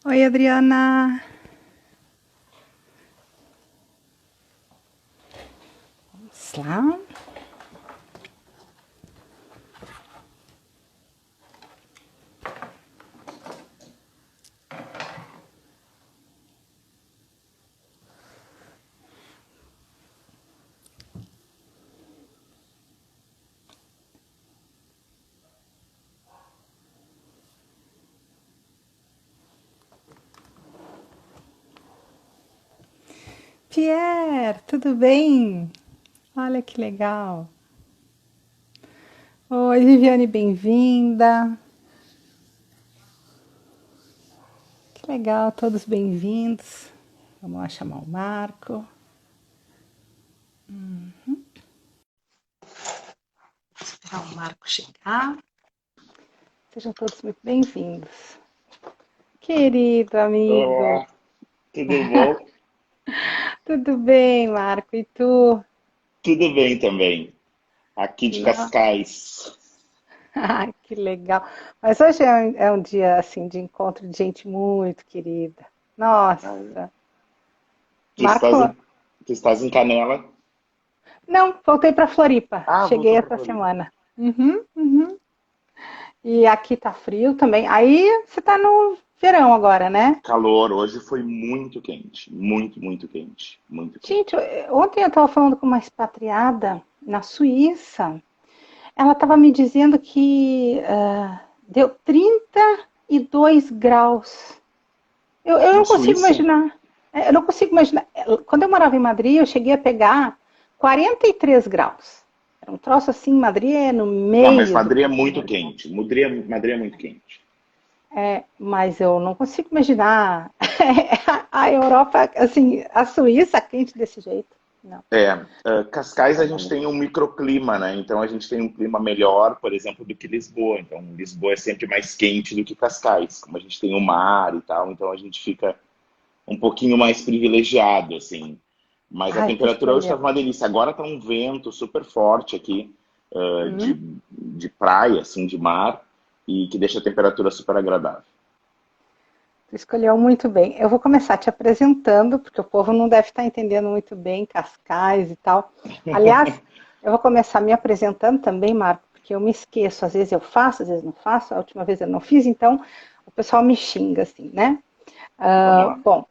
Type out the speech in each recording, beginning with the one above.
Oi, Adriana. Vamos lá. Pierre, tudo bem? Olha que legal. Oi, Viviane, bem-vinda. Que legal, todos bem-vindos. Vamos lá chamar o Marco. Esperar o Marco chegar. Sejam todos muito bem-vindos. Querido amigo, Olá, tudo bom? tudo bem, Marco? E tu? Tudo bem também. Aqui de Não? Cascais. Ai, que legal. Mas hoje é um dia assim de encontro de gente muito querida. Ah, Nossa, Tu estás Marco, em, tu estás em Canela? não, voltei para Floripa. Ah, Cheguei voltou para essa Floripa. semana. Uhum. E aqui tá frio também. Aí você tá no verão agora, né? Calor, hoje foi muito quente. Muito, muito quente. Muito Gente, quente. ontem eu estava falando com uma expatriada na Suíça. Ela estava me dizendo que deu 32 graus. Eu Na não consigo Suíça? imaginar. Eu não consigo imaginar. Quando eu morava em Madrid, eu cheguei a pegar 43 graus. Era um troço assim, Madrid é no Não, mas meio do Madrid é muito continente. quente. Madrid é muito quente. Mas eu não consigo imaginar a Europa, assim, a Suíça quente desse jeito. Não, Cascais a coisa gente nenhuma. tem um microclima, né? Então a gente tem um clima melhor, por exemplo, do que Lisboa. Então Lisboa é sempre mais quente do que Cascais, como a gente tem o mar e tal, então a gente fica um pouquinho mais privilegiado, assim. Mas a Ai, tu temperatura hoje escolheu. estava uma delícia. Agora está um vento super forte aqui, Hum, de praia, assim, de mar, e que deixa a temperatura super agradável. Tu escolheu muito bem. Eu vou começar te apresentando, porque o povo não deve estar entendendo muito bem Cascais e tal. Aliás, eu vou começar me apresentando também, Marco, porque eu me esqueço. Às vezes eu faço, às vezes não faço. A última vez eu não fiz, então o pessoal me xinga, assim, né? Vamos lá. Bom,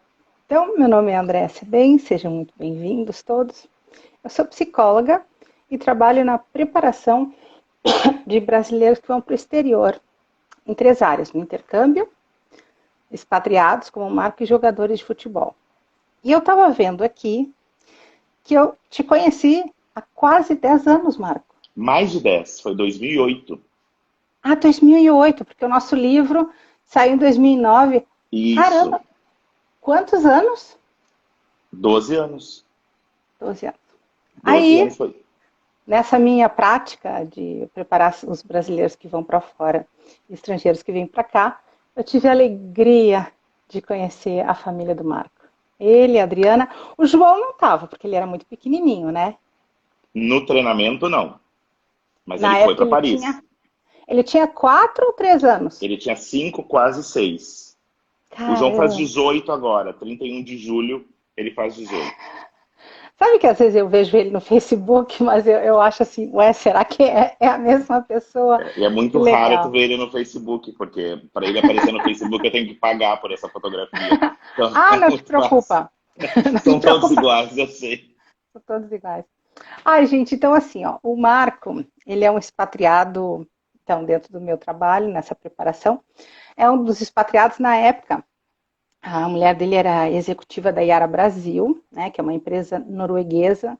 então meu nome é Andréa Sebem, sejam muito bem-vindos todos. Eu sou psicóloga e trabalho na preparação de brasileiros que vão para o exterior, em três áreas: no intercâmbio, expatriados como Marco e jogadores de futebol. E eu estava vendo aqui que eu te conheci há quase 10 anos, Marco. Mais de 10, foi 2008. Ah, 2008, porque o nosso livro saiu em 2009. Isso, Caramba, quantos anos? 12 anos. 12 anos. 12 Aí, anos foi. nessa minha prática de preparar os brasileiros que vão para fora, estrangeiros que vêm para cá, eu tive a alegria de conhecer a família do Marco. Ele, a Adriana, o João não estava, porque ele era muito pequenininho, né? No treinamento, não. Mas ele Na foi época para Paris. ele tinha 4 ou 3 anos. Ele tinha 5, quase 6. O João faz Caramba! 18 agora, 31 de julho, ele faz 18. Sabe que às vezes eu vejo ele no Facebook, mas eu acho assim, ué, será que é a mesma pessoa? E é Que muito raro tu legal. ver ele no Facebook, porque para ele aparecer no Facebook eu tenho que pagar por essa fotografia. Então Ah, é não te muito fácil. preocupa. Não te São todos preocupa. iguais, eu sei. São todos iguais. Ai, gente, então assim, ó, o Marco, ele é um expatriado, então, dentro do meu trabalho, nessa preparação, é um dos expatriados na época. A mulher dele era executiva da Yara Brasil, né, que é uma empresa norueguesa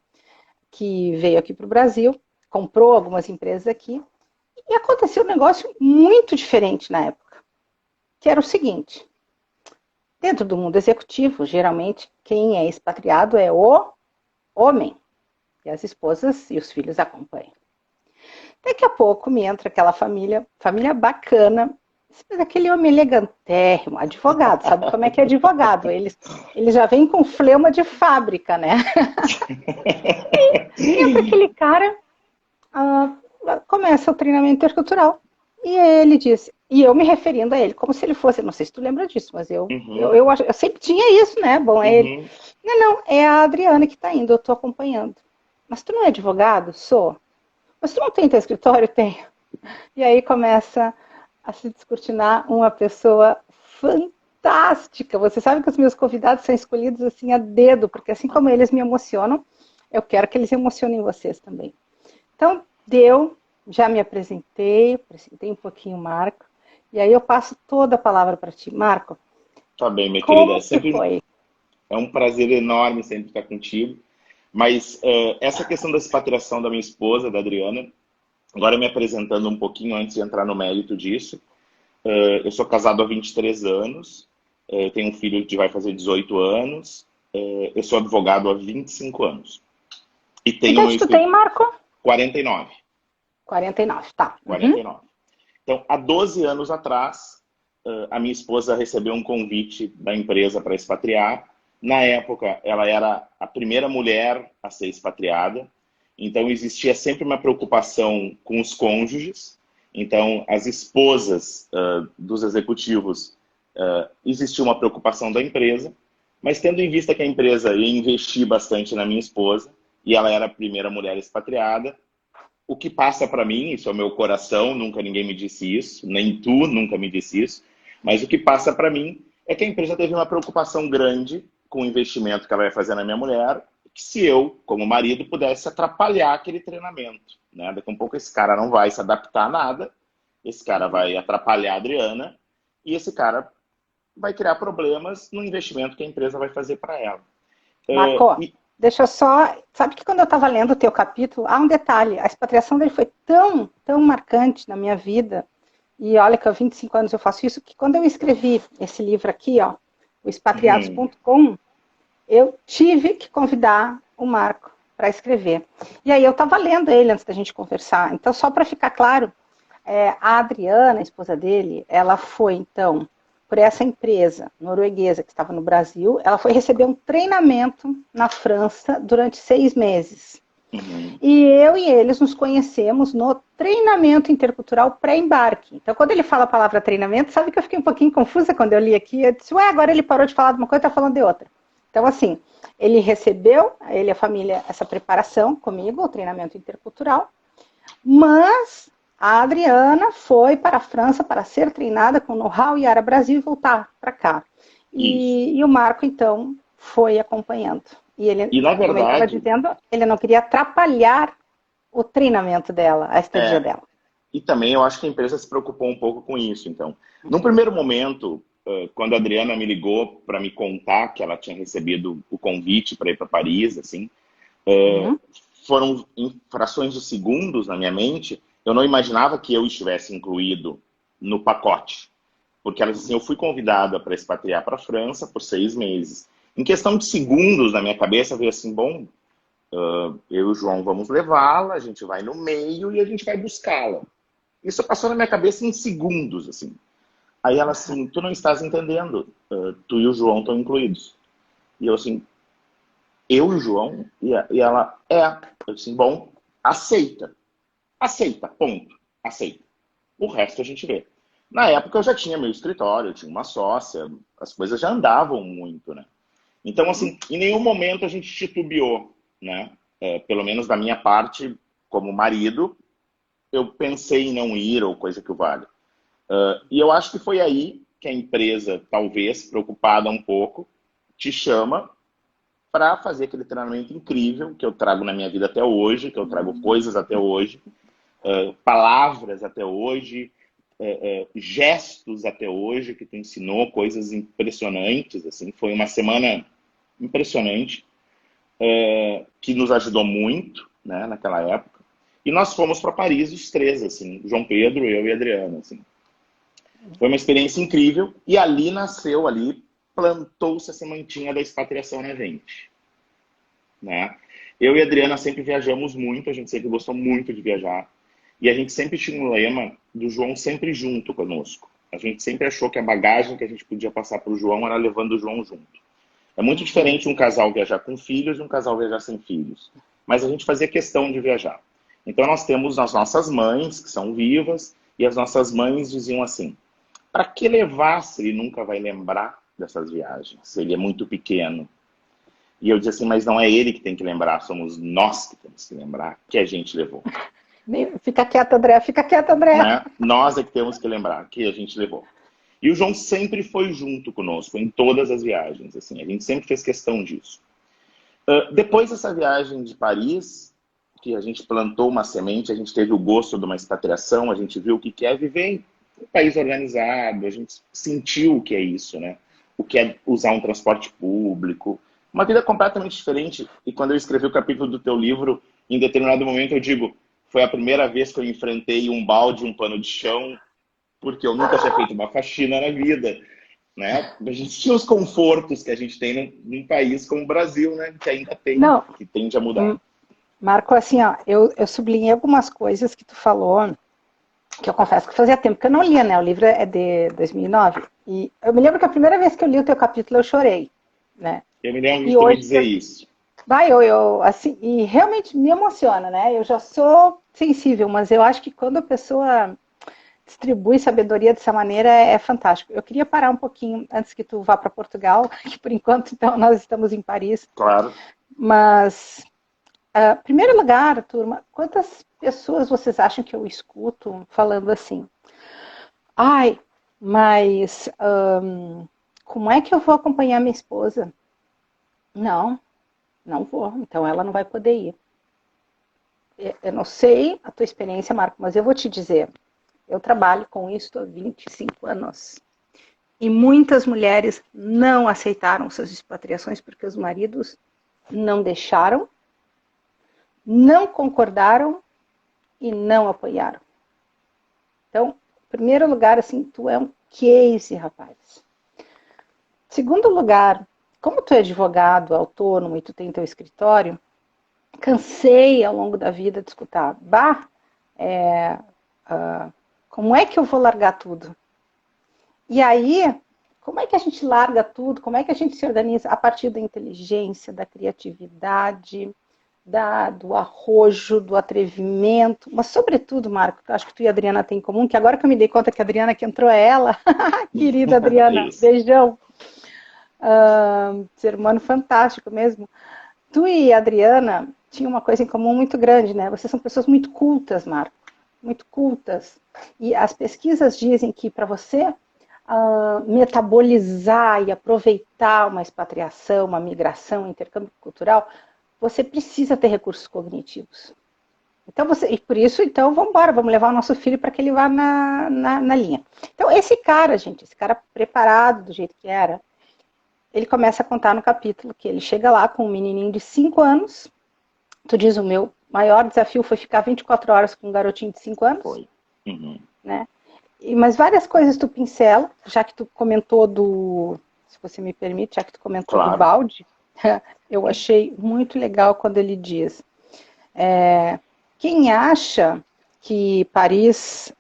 que veio aqui para o Brasil, comprou algumas empresas aqui, e aconteceu um negócio muito diferente na época, que era o seguinte: dentro do mundo executivo, geralmente quem é expatriado é o homem, e as esposas e os filhos acompanham. Daqui a pouco me entra aquela família bacana, mas aquele homem elegantérrimo, advogado, sabe como é que é advogado? Eles já vêm com fleuma de fábrica, né? Entra aquele cara, começa o treinamento intercultural. E ele diz: E eu me referindo a ele como se ele fosse, não sei se tu lembra disso, mas Uhum, eu sempre tinha isso, né? Bom, é ele. uhum. Não, é a Adriana que está indo, eu estou acompanhando. Mas tu não é advogado? Sou. Mas tu não tem teu escritório? Tenho. E aí começa a se descortinar uma pessoa fantástica. Você sabe que os meus convidados são escolhidos assim a dedo, porque assim como eles me emocionam, eu quero que eles emocionem vocês também. Então, já me apresentei um pouquinho o Marco, e aí eu passo toda a palavra para ti. Marco, Tá bem, minha querida. como que foi? É um prazer enorme sempre estar contigo. Mas essa questão da expatriação da minha esposa, da Adriana, agora me apresentando um pouquinho antes de entrar no mérito disso. Eu sou casado há 23 anos, tenho um filho que vai fazer 18 anos, eu sou advogado há 25 anos. E Que tenho meu idade tu tem, escritório. Marco? 49. 49, tá. Uhum. 49. Então, há 12 anos atrás, a minha esposa recebeu um convite da empresa para expatriar. Na época, ela era a primeira mulher a ser expatriada. Então, existia sempre uma preocupação com os cônjuges. Então, as esposas dos executivos, existia uma preocupação da empresa. Mas tendo em vista que a empresa ia investir bastante na minha esposa, e ela era a primeira mulher expatriada, o que passa para mim, isso é o meu coração, nunca ninguém me disse isso, nem tu nunca me disse isso, mas o que passa para mim é que a empresa teve uma preocupação grande com o investimento que ela vai fazer na minha mulher, que se eu, como marido, pudesse atrapalhar aquele treinamento. Né? Daqui a um pouco esse cara não vai se adaptar a nada, esse cara vai atrapalhar a Adriana, e esse cara vai criar problemas no investimento que a empresa vai fazer para ela. Marco, E, deixa eu só. Sabe que quando eu estava lendo o teu capítulo, há um detalhe: a expatriação dele foi tão marcante na minha vida, e olha que há 25 anos eu faço isso, que quando eu escrevi esse livro aqui, ó, o uhum, expatriados.com, eu tive que convidar o Marco para escrever. E aí eu estava lendo ele antes da gente conversar. Então, só para ficar claro, a Adriana, a esposa dele, ela foi, então, por essa empresa norueguesa que estava no Brasil, ela foi receber um treinamento na França durante 6 meses. uhum, E eu e eles nos conhecemos no treinamento intercultural pré-embarque. Então, quando ele fala a palavra treinamento, sabe que eu fiquei um pouquinho confusa quando eu li aqui. Eu disse, ué, agora ele parou de falar de uma coisa e está falando de outra. Então, assim, ele recebeu, ele e a família, essa preparação comigo, o treinamento intercultural, mas a Adriana foi para a França para ser treinada com know-how Yara Brasil e voltar para cá. isso. E o Marco, então, foi acompanhando. E ele, E, na como ele estava verdade, dizendo, ele não queria atrapalhar o treinamento dela, a estadia é, dela. e também eu acho que a empresa se preocupou um pouco com isso. Então, num primeiro momento, quando a Adriana me ligou para me contar que ela tinha recebido o convite para ir para Paris, assim, Uhum. foram em frações de segundos na minha mente. Eu não imaginava que eu estivesse incluído no pacote, porque ela disse assim: eu fui convidada para expatriar para a França por 6 meses. Em questão de segundos, na minha cabeça veio assim: bom, eu e o João vamos levá-la, a gente vai no meio e a gente vai buscá-la. Isso passou na minha cabeça em segundos, assim. Aí ela assim, tu não estás entendendo, tu e o João estão incluídos. E eu assim, eu e o João? E ela, é. Eu assim, bom, aceita. Aceita, ponto. Aceita. O resto a gente vê. Na época eu já tinha meu escritório, eu tinha uma sócia, as coisas já andavam muito, né? Então, Uhum. assim, em nenhum momento a gente titubeou, né? Pelo menos da minha parte, como marido, eu pensei em não ir ou coisa que o valha. E eu acho que foi aí que a empresa, talvez preocupada um pouco, te chama para fazer aquele treinamento incrível que eu trago na minha vida até hoje, que eu trago coisas até hoje, palavras até hoje, gestos até hoje, que tu ensinou coisas impressionantes. Assim, foi uma semana impressionante, que nos ajudou muito, né, naquela época. E nós fomos para Paris os três, assim, João Pedro, eu e Adriana, assim. Foi uma experiência incrível e ali nasceu, ali plantou-se a sementinha da expatriação na gente, né? Eu e a Adriana sempre viajamos muito, a gente sempre gostou muito de viajar e a gente sempre tinha um lema do João sempre junto conosco. A gente sempre achou que a bagagem que a gente podia passar para o João era levando o João junto. É muito Uhum. diferente um casal viajar com filhos e um casal viajar sem filhos, mas a gente fazia questão de viajar. Então nós temos as nossas mães, que são vivas, e as nossas mães diziam assim: para que levar se ele nunca vai lembrar dessas viagens, se ele é muito pequeno? E eu disse assim, mas não é ele que tem que lembrar, somos nós que temos que lembrar que a gente levou. Fica quieto, André, fica quieto, André. Né? Nós é que temos que lembrar que a gente levou. E o João sempre foi junto conosco em todas as viagens. Assim, a gente sempre fez questão disso. Depois dessa viagem de Paris, que a gente plantou uma semente, a gente teve o gosto de uma expatriação, a gente viu o que é viver em um país organizado, a gente sentiu o que é isso, né? O que é usar um transporte público, uma vida completamente diferente. E quando eu escrevi o capítulo do teu livro, em determinado momento eu digo, foi a primeira vez que eu enfrentei um balde, um pano de chão, porque eu nunca tinha feito uma faxina na vida, né? A gente tinha os confortos que a gente tem num país como o Brasil, né? Que ainda tem, Não, que tende a mudar. Marco, assim, ó, eu sublinhei algumas coisas que tu falou, que eu confesso que fazia tempo que eu não lia, né? O livro é de 2009. E eu me lembro que a primeira vez que eu li o teu capítulo eu chorei, né? Eu me lembro de E tu me hoje, dizer isso. vai, assim, e realmente me emociona, né? Eu já sou sensível, mas eu acho que quando a pessoa distribui sabedoria dessa maneira é fantástico. Eu queria parar um pouquinho antes que tu vá para Portugal, que por enquanto então nós estamos em Paris. Claro. Mas, em primeiro lugar, turma, quantas pessoas vocês acham que eu escuto falando assim? Ai, mas como é que eu vou acompanhar minha esposa? Não, não vou. Então ela não vai poder ir. Eu não sei a tua experiência, Marco, mas eu vou te dizer. Eu trabalho com isso há 25 anos. E muitas mulheres não aceitaram suas expatriações porque os maridos não deixaram, não concordaram e não apoiaram. Então, em primeiro lugar, assim, tu é um case, rapaz. Segundo lugar, como tu é advogado, autônomo e tu tem teu escritório, cansei ao longo da vida de escutar, como é que eu vou largar tudo? E aí, como é que a gente larga tudo? Como é que a gente se organiza? A partir da inteligência, da criatividade, do arrojo, do atrevimento, mas sobretudo, Marco, que eu acho que tu e a Adriana têm em comum, que agora que eu me dei conta que a Adriana que entrou é ela, querida Adriana, beijão, ser humano fantástico mesmo. Tu e a Adriana tinham uma coisa em comum muito grande, né? Vocês são pessoas muito cultas, Marco, muito cultas. E as pesquisas dizem que para você metabolizar e aproveitar uma expatriação, uma migração, um intercâmbio cultural, você precisa ter recursos cognitivos. Então, e por isso, então, vamos embora, vamos levar o nosso filho para que ele vá na linha. Então, esse cara, gente, esse cara preparado do jeito que era, ele começa a contar no capítulo que ele chega lá com um menininho de 5 anos, tu diz, o meu maior desafio foi ficar 24 horas com um garotinho de 5 anos. Foi. Uhum. Né? Mas várias coisas tu pincela, já que tu comentou se você me permite, já que tu comentou claro. do balde, eu achei muito legal quando ele diz, quem acha que Paris,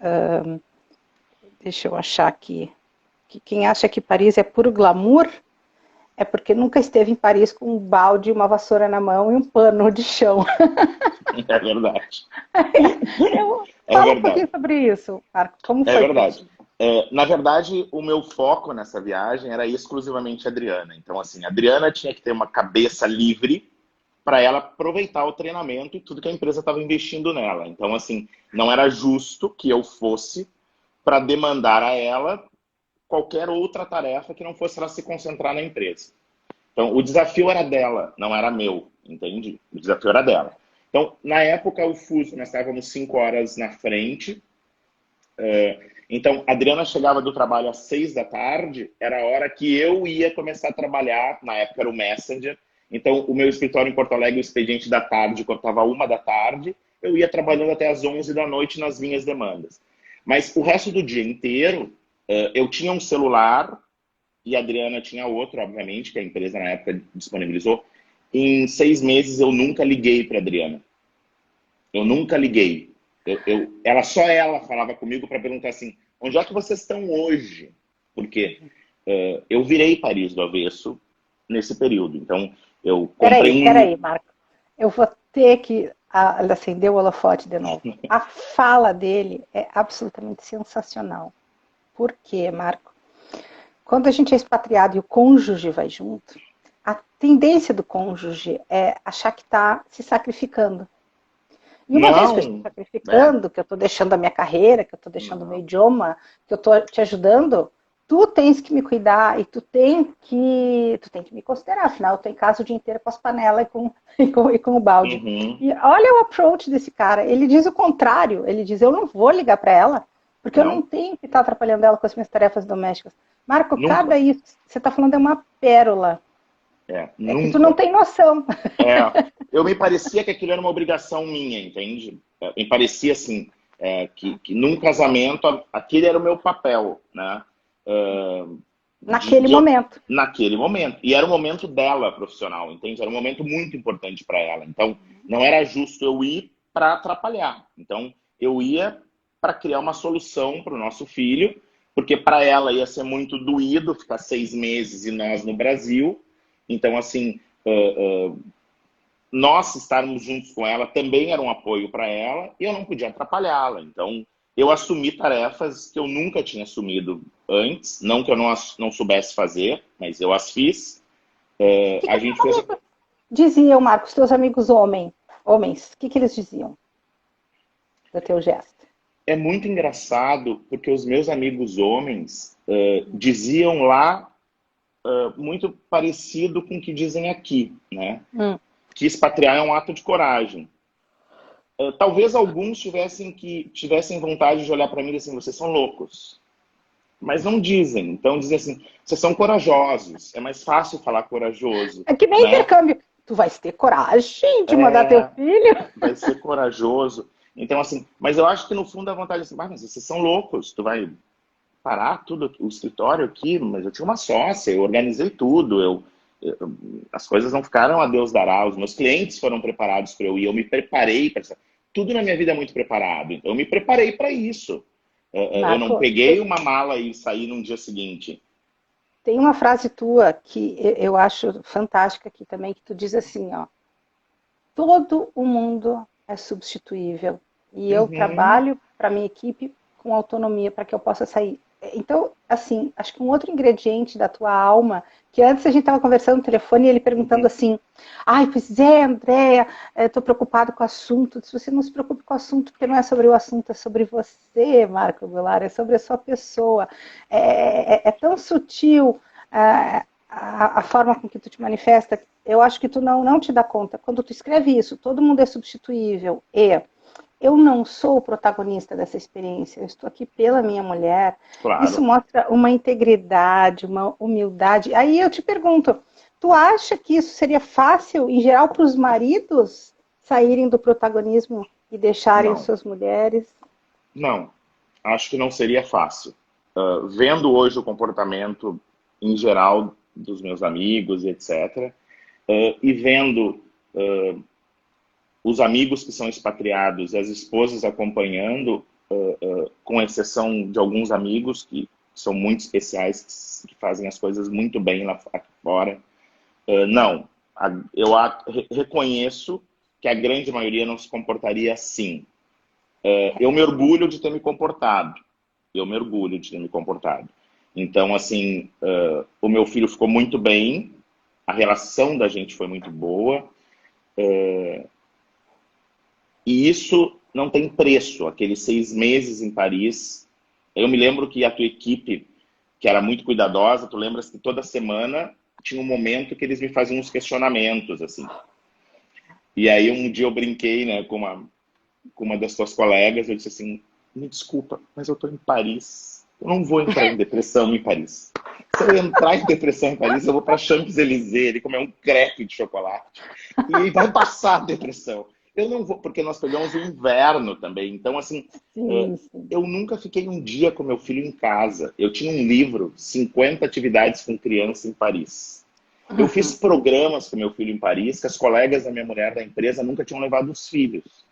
deixa eu achar aqui, quem acha que Paris é puro glamour, é porque nunca esteve em Paris com um balde, uma vassoura na mão e um pano de chão. É verdade. Fala um pouquinho sobre isso, Marco. Como foi? É verdade. Na verdade, o meu foco nessa viagem era exclusivamente a Adriana. Então, assim, a Adriana tinha que ter uma cabeça livre para ela aproveitar o treinamento e tudo que a empresa estava investindo nela. Então, assim, não era justo que eu fosse para demandar a ela qualquer outra tarefa que não fosse ela se concentrar na empresa. Então, o desafio era dela, não era meu, entende? O desafio era dela. Então, na época, o fuso, nós estávamos 5 horas na frente. Então, a Adriana chegava do trabalho às 6 da tarde, era a hora que eu ia começar a trabalhar, na época era o Messenger. Então, o meu escritório em Porto Alegre, o expediente da tarde, cortava 1 da tarde, eu ia trabalhando até às 11 da noite nas minhas demandas. Mas o resto do dia inteiro, eu tinha um celular, e a Adriana tinha outro, obviamente, que a empresa na época disponibilizou. Em 6 meses eu nunca liguei para a Adriana. Eu nunca liguei. Só ela falava comigo para perguntar assim, onde é que vocês estão hoje? Porque eu virei Paris do avesso nesse período. Então, eu comprei Peraí, Marco. Eu vou ter que acender o holofote de novo. A fala dele é absolutamente sensacional. Por quê, Marco? Quando a gente é expatriado e o cônjuge vai junto, a tendência do cônjuge é achar que está se sacrificando. E uma vez que eu estou Não, é, sacrificando, que eu estou deixando a minha carreira, que eu estou deixando o meu não. idioma, que eu estou te ajudando, tu tens que me cuidar e tu tem que me considerar. Afinal, eu estou em casa o dia inteiro com as panelas e com o balde. Uhum. E olha o approach desse cara. Ele diz o contrário. Ele diz, eu não vou ligar para ela, porque eu não Não, tenho que estar atrapalhando ela com as minhas tarefas domésticas. Marco, nunca. cada isso, você está falando é uma pérola. É que tu não Nunca. tem noção. É, eu me parecia que aquilo era uma obrigação minha, entende? Me parecia assim, que num casamento aquele era o meu papel, né? É, Naquele momento. naquele momento. E era o momento dela profissional, entende? Era um momento muito importante para ela. Então, não era justo eu ir para atrapalhar. Então, eu ia para criar uma solução para o nosso filho, porque para ela ia ser muito doído ficar 6 meses e nós no Brasil. Então, assim, nós estarmos juntos com ela também era um apoio para ela e eu não podia atrapalhá-la. Então, eu assumi tarefas que eu nunca tinha assumido antes, não que eu não soubesse fazer, mas eu as fiz. O que, que A gente fez. diziam, Marcos, teus amigos homens? O que, que eles diziam do teu gesto? É muito engraçado porque os meus amigos homens diziam lá muito parecido com o que dizem aqui, né? Hum. Que expatriar é um ato de coragem. Talvez alguns tivessem vontade de olhar para mim e dizer assim, vocês são loucos. Mas não dizem. Então dizem assim, vocês são corajosos. É mais fácil falar corajoso, É que nem né? intercâmbio. Tu vais ter coragem de mandar teu filho? Vai ser corajoso. Então, assim, mas eu acho que no fundo a vontade é assim, mas vocês são loucos. Tu vai parar tudo, o escritório aqui, mas eu tinha uma sócia, eu organizei tudo, as coisas não ficaram a Deus dará, os meus clientes foram preparados para eu ir, eu me preparei para isso. Tudo na minha vida é muito preparado, então eu me preparei para isso. Eu não Marco, peguei uma mala e saí no dia seguinte. tem uma frase tua que eu acho fantástica aqui também, que tu diz assim, ó, todo o mundo é substituível e eu Uhum. trabalho para minha equipe com autonomia para que eu possa sair. Então, assim, acho que um outro ingrediente da tua alma, que antes a gente estava conversando no telefone e ele perguntando Uhum. assim, ai, pois é, Andréia, estou preocupado com o assunto. Se você não se preocupe com o assunto, porque não é sobre o assunto, é sobre você, Marco Goulart, é sobre a sua pessoa. É tão sutil a forma com que tu te manifesta, eu acho que tu não te dá conta. Quando tu escreve isso, todo mundo é substituível, e eu não sou o protagonista dessa experiência, eu estou aqui pela minha mulher. Isso Claro. mostra uma integridade, uma humildade. Aí eu te pergunto, tu acha que isso seria fácil, em geral, para os maridos saírem do protagonismo e deixarem Não, suas mulheres? não. Acho que não seria fácil. Vendo hoje o comportamento em geral dos meus amigos, etc., e vendo os amigos que são expatriados e as esposas acompanhando, com exceção de alguns amigos que são muito especiais, que fazem as coisas muito bem lá aqui fora. Não, eu reconheço que a grande maioria não se comportaria assim. Eu me orgulho de ter me comportado. Eu me orgulho de ter me comportado. Então, assim, o meu filho ficou muito bem, a relação da gente foi muito boa, e isso não tem preço. Aqueles 6 meses em Paris, eu me lembro que a tua equipe, que era muito cuidadosa, tu lembras que toda semana tinha um momento que eles me faziam uns questionamentos, assim. E aí um dia eu brinquei, né, com uma das tuas colegas, eu disse assim, me desculpa, mas eu tô em Paris. Eu não vou entrar em depressão em Paris. Se eu entrar em depressão em Paris, eu vou para Champs-Élysées, ele comer um crepe de chocolate. E vai passar a depressão. Eu não vou, porque nós pegamos o inverno também. Então, assim, Sim, sim. eu nunca fiquei um dia com meu filho em casa. Eu tinha um livro, 50 atividades com criança em Paris. Eu fiz Uhum. programas com meu filho em Paris, que as colegas da minha mulher da empresa nunca tinham levado os filhos.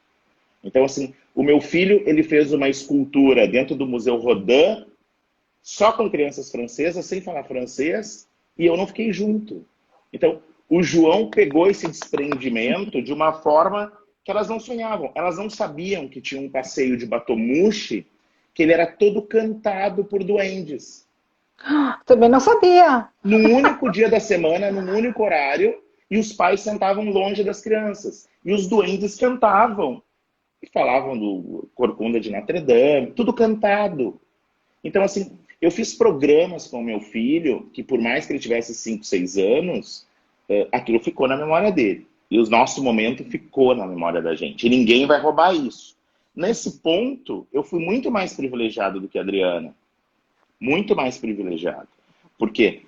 Então, assim, o meu filho, ele fez uma escultura dentro do Museu Rodin, só com crianças francesas, sem falar francês, e eu não fiquei junto. Então, o João pegou esse desprendimento de uma forma que elas não sonhavam. Elas não sabiam que tinha um passeio de batomushi que ele era todo cantado por duendes. Também não sabia. Num único dia da semana, num único horário, e os pais sentavam longe das crianças. E os duendes cantavam. E falavam do Corcunda de Notre Dame, tudo cantado. Então, assim, eu fiz programas com o meu filho, que por mais que ele tivesse 5, 6 anos, aquilo ficou na memória dele. E o nosso momento ficou na memória da gente. E ninguém vai roubar isso. Nesse ponto, eu fui muito mais privilegiado do que a Adriana. Muito mais privilegiado. Porque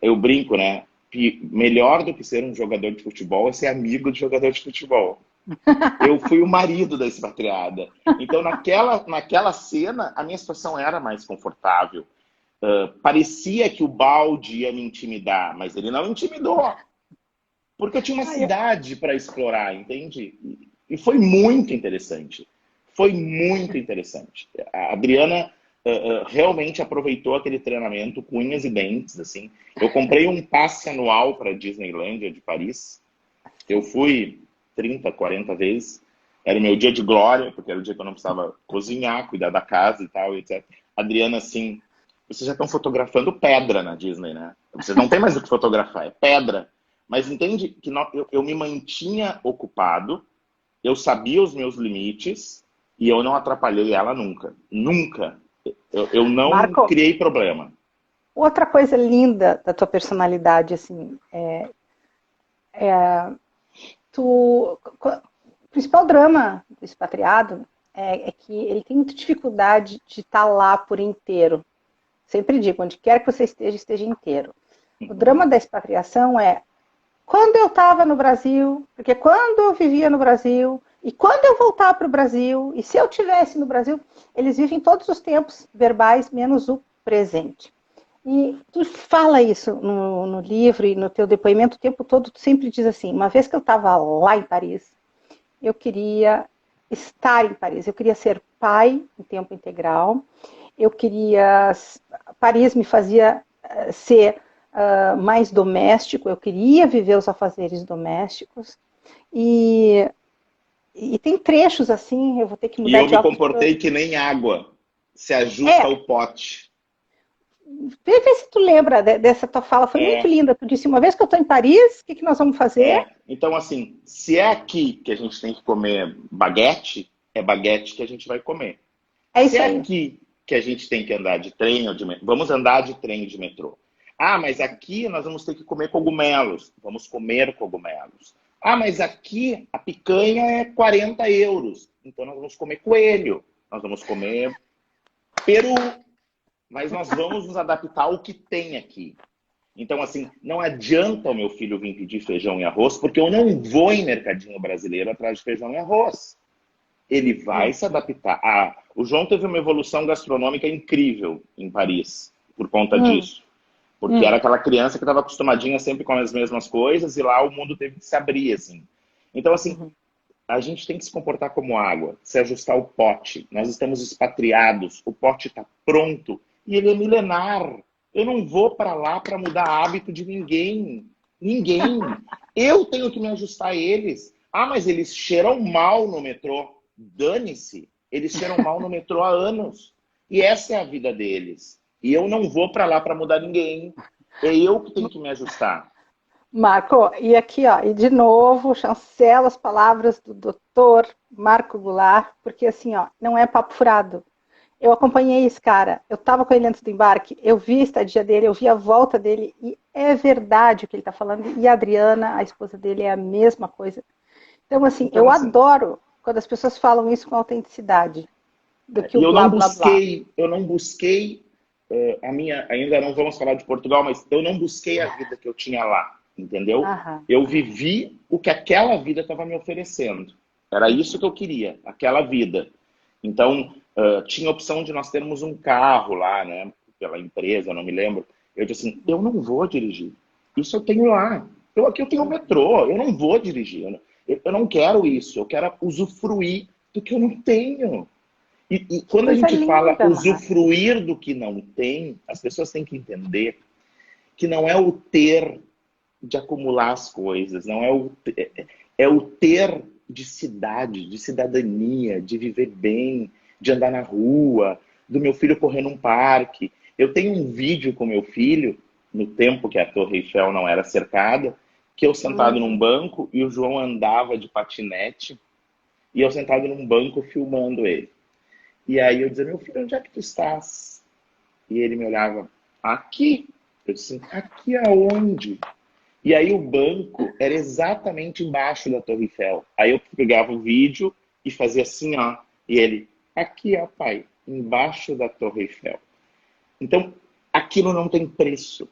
eu brinco, né? Que melhor do que ser um jogador de futebol é ser amigo de jogador de futebol. Eu fui o marido da expatriada. Então, naquela cena, a minha situação era mais confortável. Parecia que o balde ia me intimidar, mas ele não intimidou. Porque eu tinha uma cidade para explorar, entende? E foi muito interessante. Foi muito interessante. A Adriana realmente aproveitou aquele treinamento com unhas e dentes, assim. Eu comprei um passe anual para a Disneylândia de Paris. Eu fui 30, 40 vezes. Era o meu dia de glória, porque era o dia que eu não precisava cozinhar, cuidar da casa e tal, etc. Adriana, assim, vocês já estão fotografando pedra na Disney, né? Vocês não tem mais o que fotografar, é pedra. Mas entende que eu me mantinha ocupado, eu sabia os meus limites e eu não atrapalhei ela nunca. Nunca. Eu não Marco, criei problema. outra coisa linda da tua personalidade, assim, o principal drama do expatriado é que ele tem muita dificuldade de estar lá por inteiro. Sempre digo, onde quer que você esteja, esteja inteiro. O drama da expatriação é quando eu estava no Brasil, porque quando eu vivia no Brasil, e quando eu voltar para o Brasil, e se eu estivesse no Brasil, eles vivem todos os tempos verbais, menos o presente. E tu fala isso no livro e no teu depoimento o tempo todo, tu sempre diz assim, uma vez que eu estava lá em Paris, eu queria estar em Paris, eu queria ser pai em tempo integral, eu queria, Paris me fazia ser mais doméstico, eu queria viver os afazeres domésticos, e tem trechos assim, eu vou ter que E mudar eu de me óculos. comportei que nem água. Se ajusta É, ao pote. vê se tu lembra dessa tua fala, foi muito É, linda. Tu disse, uma vez que eu estou em Paris, o que nós vamos fazer? Então, assim, se é aqui que a gente tem que comer baguete, é baguete que a gente vai comer. É Se isso é aí. aqui que a gente tem que andar de trem ou de metrô, vamos andar de trem ou de metrô. Ah, mas aqui nós vamos ter que comer cogumelos. Vamos comer cogumelos. Ah, mas aqui a picanha é 40 euros. Então nós vamos comer coelho. Nós vamos comer peru. Mas nós vamos nos adaptar ao que tem aqui. Então, assim, não adianta o meu filho vir pedir feijão e arroz, porque eu não vou em mercadinho brasileiro atrás de feijão e arroz. Ele vai se adaptar. O João teve uma evolução gastronômica incrível em Paris, por conta Hum, disso. Porque era hum. aquela criança que estava acostumadinha sempre com as mesmas coisas, e lá o mundo teve que se abrir, assim. Então, assim, Uhum. a gente tem que se comportar como água, se ajustar ao pote. Nós estamos expatriados, o pote está pronto e ele é milenar. Eu não vou para lá para mudar hábito de ninguém. Ninguém. Eu tenho que me ajustar a eles. Ah, mas eles cheiram mal no metrô. Dane-se. Eles cheiram mal no metrô há anos. E essa é a vida deles. E eu não vou para lá para mudar ninguém. É eu que tenho que me ajustar. Marco, e aqui, ó, e de novo, chancelo as palavras do doutor Marco Goulart, porque assim, ó, não é papo furado. Eu acompanhei esse cara, eu estava com ele antes do embarque, eu vi a estadia dele, eu vi a volta dele, e é verdade o que ele está falando, e a Adriana, a esposa dele, é a mesma coisa. Então, assim, Então, eu assim, adoro quando as pessoas falam isso com autenticidade, do que o e blá, blá, blá. eu não busquei a minha, ainda não vamos falar de Portugal, mas eu não busquei a vida que eu tinha lá, entendeu? Aham. Eu vivi o que aquela vida estava me oferecendo. Era isso que eu queria, aquela vida. Então, tinha a opção de nós termos um carro lá, né? Pela empresa, não me lembro. Eu disse assim, eu não vou dirigir. Isso eu tenho lá. Aqui eu tenho o metrô, eu não vou dirigir. Eu não quero isso, eu quero usufruir do que eu não tenho. E Que quando a coisa gente fala linda, Marco. usufruir do que não tem, as pessoas têm que entender que não é o ter de acumular as coisas, não é é o ter de cidade, de cidadania, de viver bem, de andar na rua, do meu filho correr num parque. Eu tenho um vídeo com meu filho, no tempo que a Torre Eiffel não era cercada, que eu sentado num banco e o João andava de patinete e eu sentado num banco filmando ele. E aí eu dizia, meu filho, onde é que tu estás? E ele me olhava, aqui. Eu disse, aqui aonde? E aí o banco era exatamente embaixo da Torre Eiffel. Aí eu pegava o vídeo e fazia assim, ó. E ele, aqui, ó, pai, embaixo da Torre Eiffel. Então, aquilo não tem preço.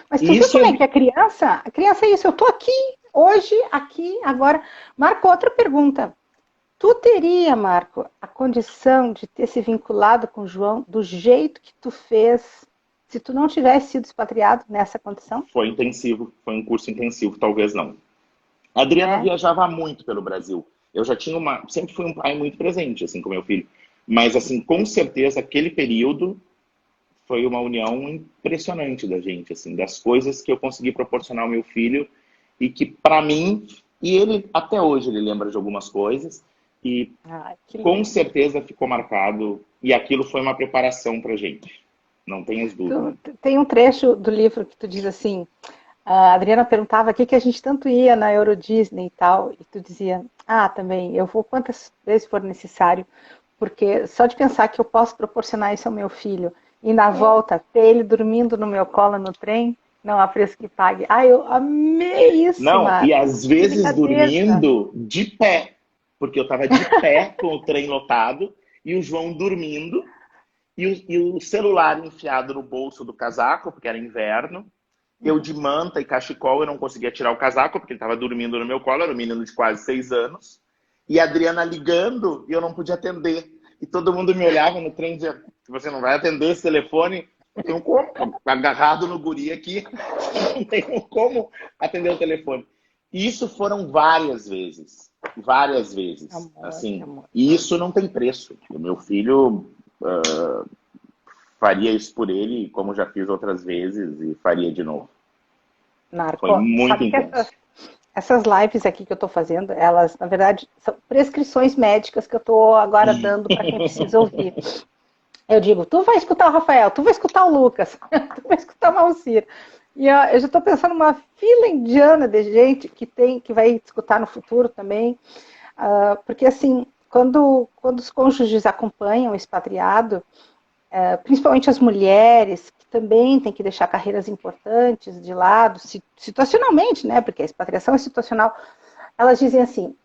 Mas tu E viu isso como é... é que a criança é isso, eu tô aqui, hoje, aqui, agora. Marco, outra pergunta. Tu teria, Marco, a condição de ter se vinculado com o João do jeito que tu fez, se tu não tivesse sido expatriado nessa condição? Foi intensivo, foi um curso intensivo, talvez não. A Adriana É? viajava muito pelo Brasil. Eu já tinha sempre fui um pai muito presente, assim, com meu filho. Mas, assim, com certeza, aquele período foi uma união impressionante da gente, assim, das coisas que eu consegui proporcionar ao meu filho e que, para mim, e ele, até hoje, ele lembra de algumas coisas e, Ah, que com lindo. certeza, ficou marcado e aquilo foi uma preparação pra gente. Não tenhas dúvida. Tem um trecho do livro que tu diz assim, a Adriana perguntava aqui que a gente tanto ia na Euro Disney e tal, e tu dizia, também, eu vou quantas vezes for necessário, porque só de pensar que eu posso proporcionar isso ao meu filho, e na volta, ter ele dormindo no meu colo no trem, não há preço que pague. Eu amei isso, Não, e Marco. às Que vezes delicadeza. dormindo de pé, porque eu estava de pé com o trem lotado e o João dormindo e o celular enfiado no bolso do casaco, porque era inverno. Eu de manta e cachecol, eu não conseguia tirar o casaco, porque ele estava dormindo no meu colo, era um menino de quase 6 anos. E a Adriana ligando e eu não podia atender. E todo mundo me olhava no trem e dizia, você não vai atender esse telefone? Eu tenho como, agarrado no guri aqui, não tenho como atender o telefone. E isso foram várias vezes, Amor, assim, amor. e isso não tem preço. O meu filho faria isso por ele, como já fiz outras vezes, e faria de novo. Foi Marco, muito sabe que intenso. essas lives aqui que eu estou fazendo, elas, na verdade, são prescrições médicas que eu estou agora dando para quem precisa ouvir. Eu digo, tu vai escutar o Rafael, tu vai escutar o Lucas, tu vai escutar o Malcir. E eu já estou pensando numa fila indiana de gente que vai escutar no futuro também. Porque, assim, quando os cônjuges acompanham o expatriado, principalmente as mulheres, que também têm que deixar carreiras importantes de lado, situacionalmente, né? Porque a expatriação é situacional. Elas dizem assim,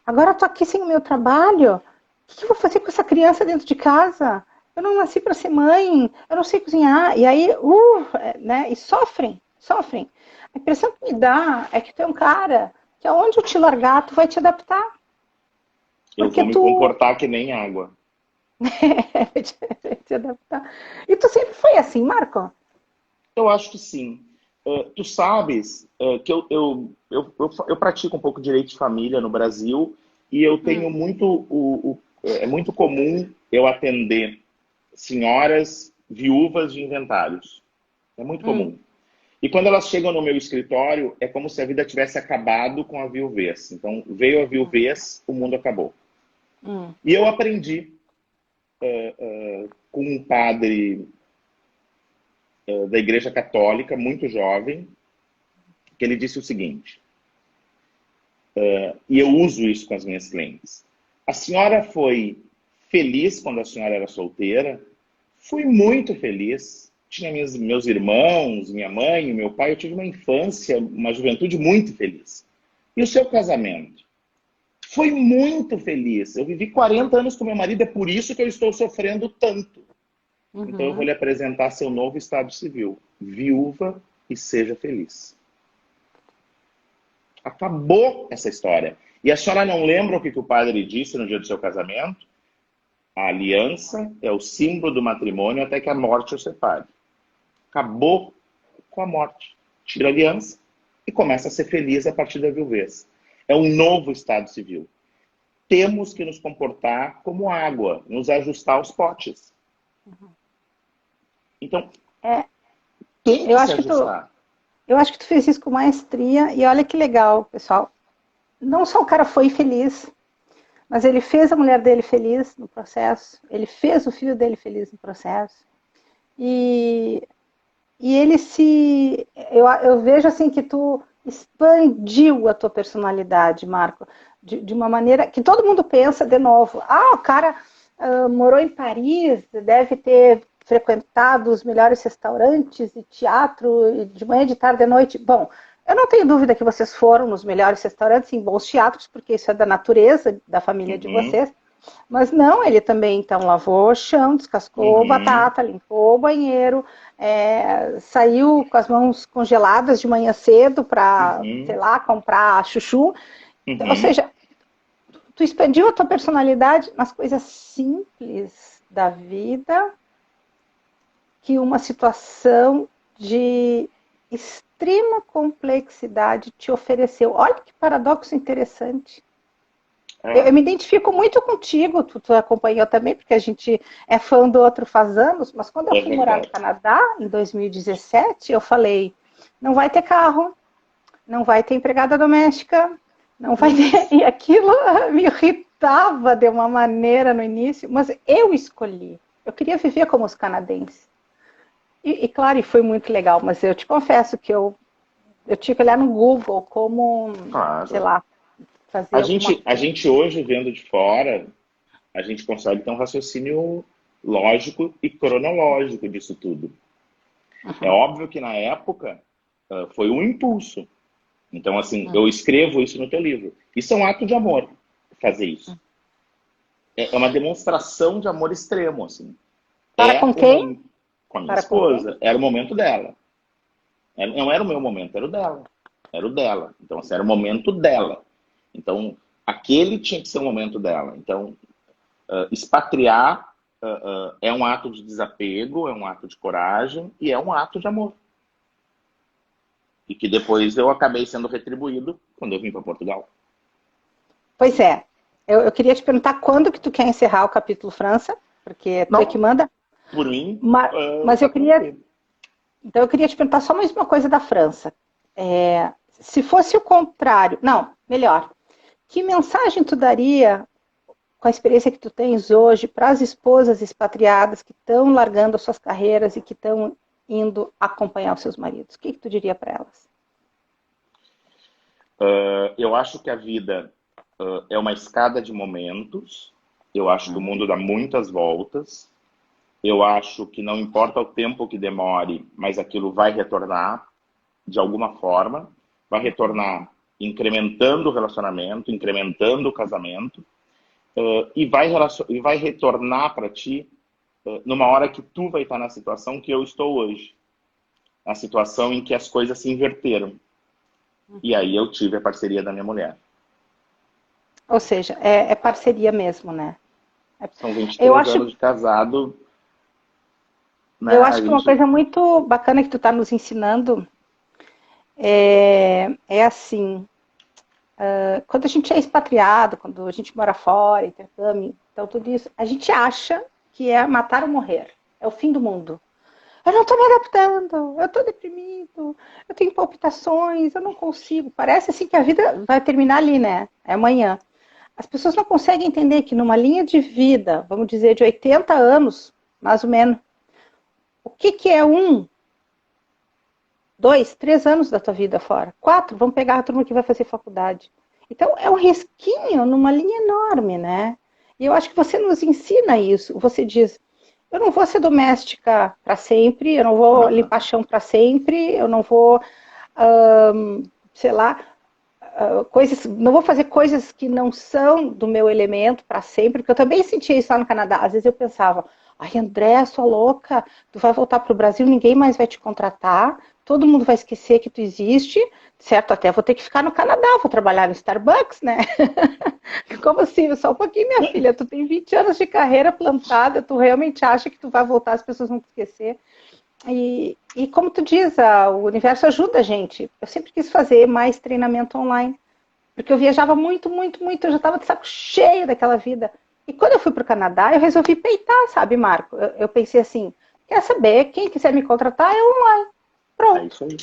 agora eu tô aqui sem o meu trabalho, o que eu vou fazer com essa criança dentro de casa? Eu não nasci para ser mãe, eu não sei cozinhar. E aí, né? E sofrem. A impressão que me dá é que tu é um cara que aonde eu te largar, tu vai te adaptar. Eu Porque vou me tu comportar que nem água. vai te adaptar. E tu sempre foi assim, Marco? Eu acho que sim. Tu sabes que eu pratico um pouco direito de família no Brasil e eu tenho muito. É muito comum eu atender senhoras viúvas de inventários. É muito comum. E quando elas chegam no meu escritório, é como se a vida tivesse acabado com a viuvez. Então, veio a viuvez, o mundo acabou. E eu aprendi com um padre da Igreja Católica, muito jovem, que ele disse o seguinte, e eu uso isso com as minhas clientes. A senhora foi feliz quando a senhora era solteira? Fui muito feliz. Tinha meus irmãos, minha mãe, meu pai. Eu tive uma infância, uma juventude muito feliz. E o seu casamento? Foi muito feliz. Eu vivi 40 anos com meu marido, é por isso que eu estou sofrendo tanto. Então eu vou lhe apresentar seu novo estado civil. Viúva e seja feliz. Acabou essa história. E a senhora não lembra o que o padre disse no dia do seu casamento? A aliança é o símbolo do matrimônio até que a morte o separe. Acabou com a morte. Tira a aliança e começa a ser feliz a partir da viuvez. É um novo estado civil. Temos que nos comportar como água, nos ajustar aos potes. Então, tem que eu se acho que tu, ajustar. eu acho que tu fez isso com maestria e olha que legal, pessoal. Não só o cara foi feliz, mas ele fez a mulher dele feliz no processo, ele fez o filho dele feliz no processo. E ele se... Eu vejo assim que tu expandiu a tua personalidade, Marco, de uma maneira que todo mundo pensa de novo. O cara morou em Paris, deve ter frequentado os melhores restaurantes e teatro, de manhã, de tarde, de noite. Bom, eu não tenho dúvida que vocês foram nos melhores restaurantes, em bons teatros, porque isso é da natureza da família de vocês. Mas não, ele também, então, lavou o chão, descascou batata, limpou o banheiro, saiu com as mãos congeladas de manhã cedo para, sei lá, comprar chuchu. Ou seja, tu expandiu a tua personalidade nas coisas simples da vida que uma situação de extrema complexidade te ofereceu. Olha que paradoxo interessante. Eu me identifico muito contigo, tu acompanhou também, porque a gente é fã do outro faz anos, mas quando eu fui morar no Canadá, em 2017, eu falei, não vai ter carro, não vai ter empregada doméstica, não vai ter... E aquilo me irritava de uma maneira no início, mas eu escolhi. Eu queria viver como os canadenses. E claro, foi muito legal, mas eu te confesso que eu tinha que olhar no Google como, sei lá, a gente hoje, vendo de fora, a gente consegue ter um raciocínio lógico e cronológico disso tudo. É óbvio que na época foi um impulso. Então, assim, eu escrevo isso no teu livro. Isso é um ato de amor, fazer isso. É uma demonstração de amor extremo, assim. Para com quem? Com a minha esposa. Era o momento dela. Não era o meu momento, era o dela. Era o dela. Então, assim, era o momento dela. Então, aquele tinha que ser o momento dela. Então, expatriar é um ato de desapego, é um ato de coragem e é um ato de amor. E que depois eu acabei sendo retribuído quando eu vim para Portugal. Pois é. Eu queria te perguntar quando que tu quer encerrar o capítulo França, porque tu é que manda. Por mim. Mas eu queria... Então eu queria te perguntar só mais uma coisa da França. Se fosse o contrário... Não, melhor. Que mensagem tu daria, com a experiência que tu tens hoje, para as esposas expatriadas que estão largando as suas carreiras e que estão indo acompanhar os seus maridos? O que tu diria para elas? Eu acho que a vida é uma escada de momentos. Eu acho que o mundo dá muitas voltas. Eu acho que não importa o tempo que demore, mas aquilo vai retornar de alguma forma. Vai retornar incrementando o relacionamento, incrementando o casamento. E vai retornar para ti numa hora que tu vai estar na situação que eu estou hoje. Na situação em que as coisas se inverteram. E aí eu tive a parceria da minha mulher. Ou seja, é parceria mesmo, né? São 23 anos de casado. Né? Eu acho que uma coisa muito bacana que tu está nos ensinando é assim, quando a gente é expatriado, quando a gente mora fora, intercâmbio, então tudo isso, a gente acha que é matar ou morrer, é o fim do mundo. Eu não estou me adaptando, eu estou deprimido, eu tenho palpitações, eu não consigo. Parece assim que a vida vai terminar ali, né? É amanhã. As pessoas não conseguem entender que numa linha de vida, vamos dizer, de 80 anos, mais ou menos, o que é 1, 2, 3 anos da tua vida fora? 4, vamos pegar a turma que vai fazer faculdade. Então, é um risquinho numa linha enorme, né? E eu acho que você nos ensina isso. Você diz, eu não vou ser doméstica para sempre, eu não vou limpar chão para sempre, eu não vou, sei lá, não vou fazer coisas que não são do meu elemento para sempre, porque eu também sentia isso lá no Canadá. Às vezes eu pensava, ai, André, sua louca, tu vai voltar para o Brasil, ninguém mais vai te contratar, todo mundo vai esquecer que tu existe, certo? Até vou ter que ficar no Canadá, vou trabalhar no Starbucks, né? Como assim? Só um pouquinho, minha filha, tu tem 20 anos de carreira plantada, tu realmente acha que tu vai voltar, as pessoas vão te esquecer. E como tu diz, o universo ajuda a gente. Eu sempre quis fazer mais treinamento online, porque eu viajava muito, muito, muito, eu já estava de saco cheio daquela vida. E quando eu fui para o Canadá, eu resolvi peitar, sabe, Marco? Eu pensei assim, quer saber, quem quiser me contratar é online. Pronto. É isso aí.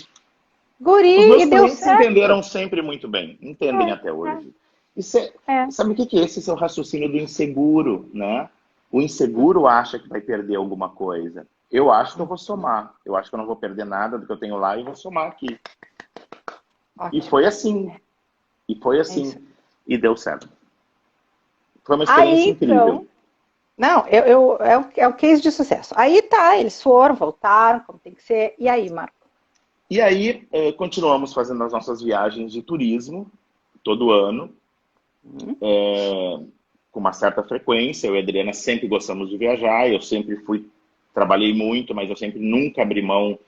Guri, Os meus e deu clientes certo. entenderam sempre muito bem, entendem até hoje. Isso é, É. sabe o que que é esse seu raciocínio do inseguro, né? O inseguro acha que vai perder alguma coisa. Eu acho que eu vou somar. Eu acho que eu não vou perder nada do que eu tenho lá e vou somar aqui. E Ótimo. foi assim. E foi É isso. assim. E deu certo. Foi uma Aí, experiência incrível. então, não, é o case de sucesso. Aí tá, eles foram, voltaram, como tem que ser. E aí, Marco? E aí, continuamos fazendo as nossas viagens de turismo, todo ano, Hum. com uma certa frequência. Eu e a Adriana sempre gostamos de viajar, eu sempre trabalhei muito, mas eu sempre nunca abri mão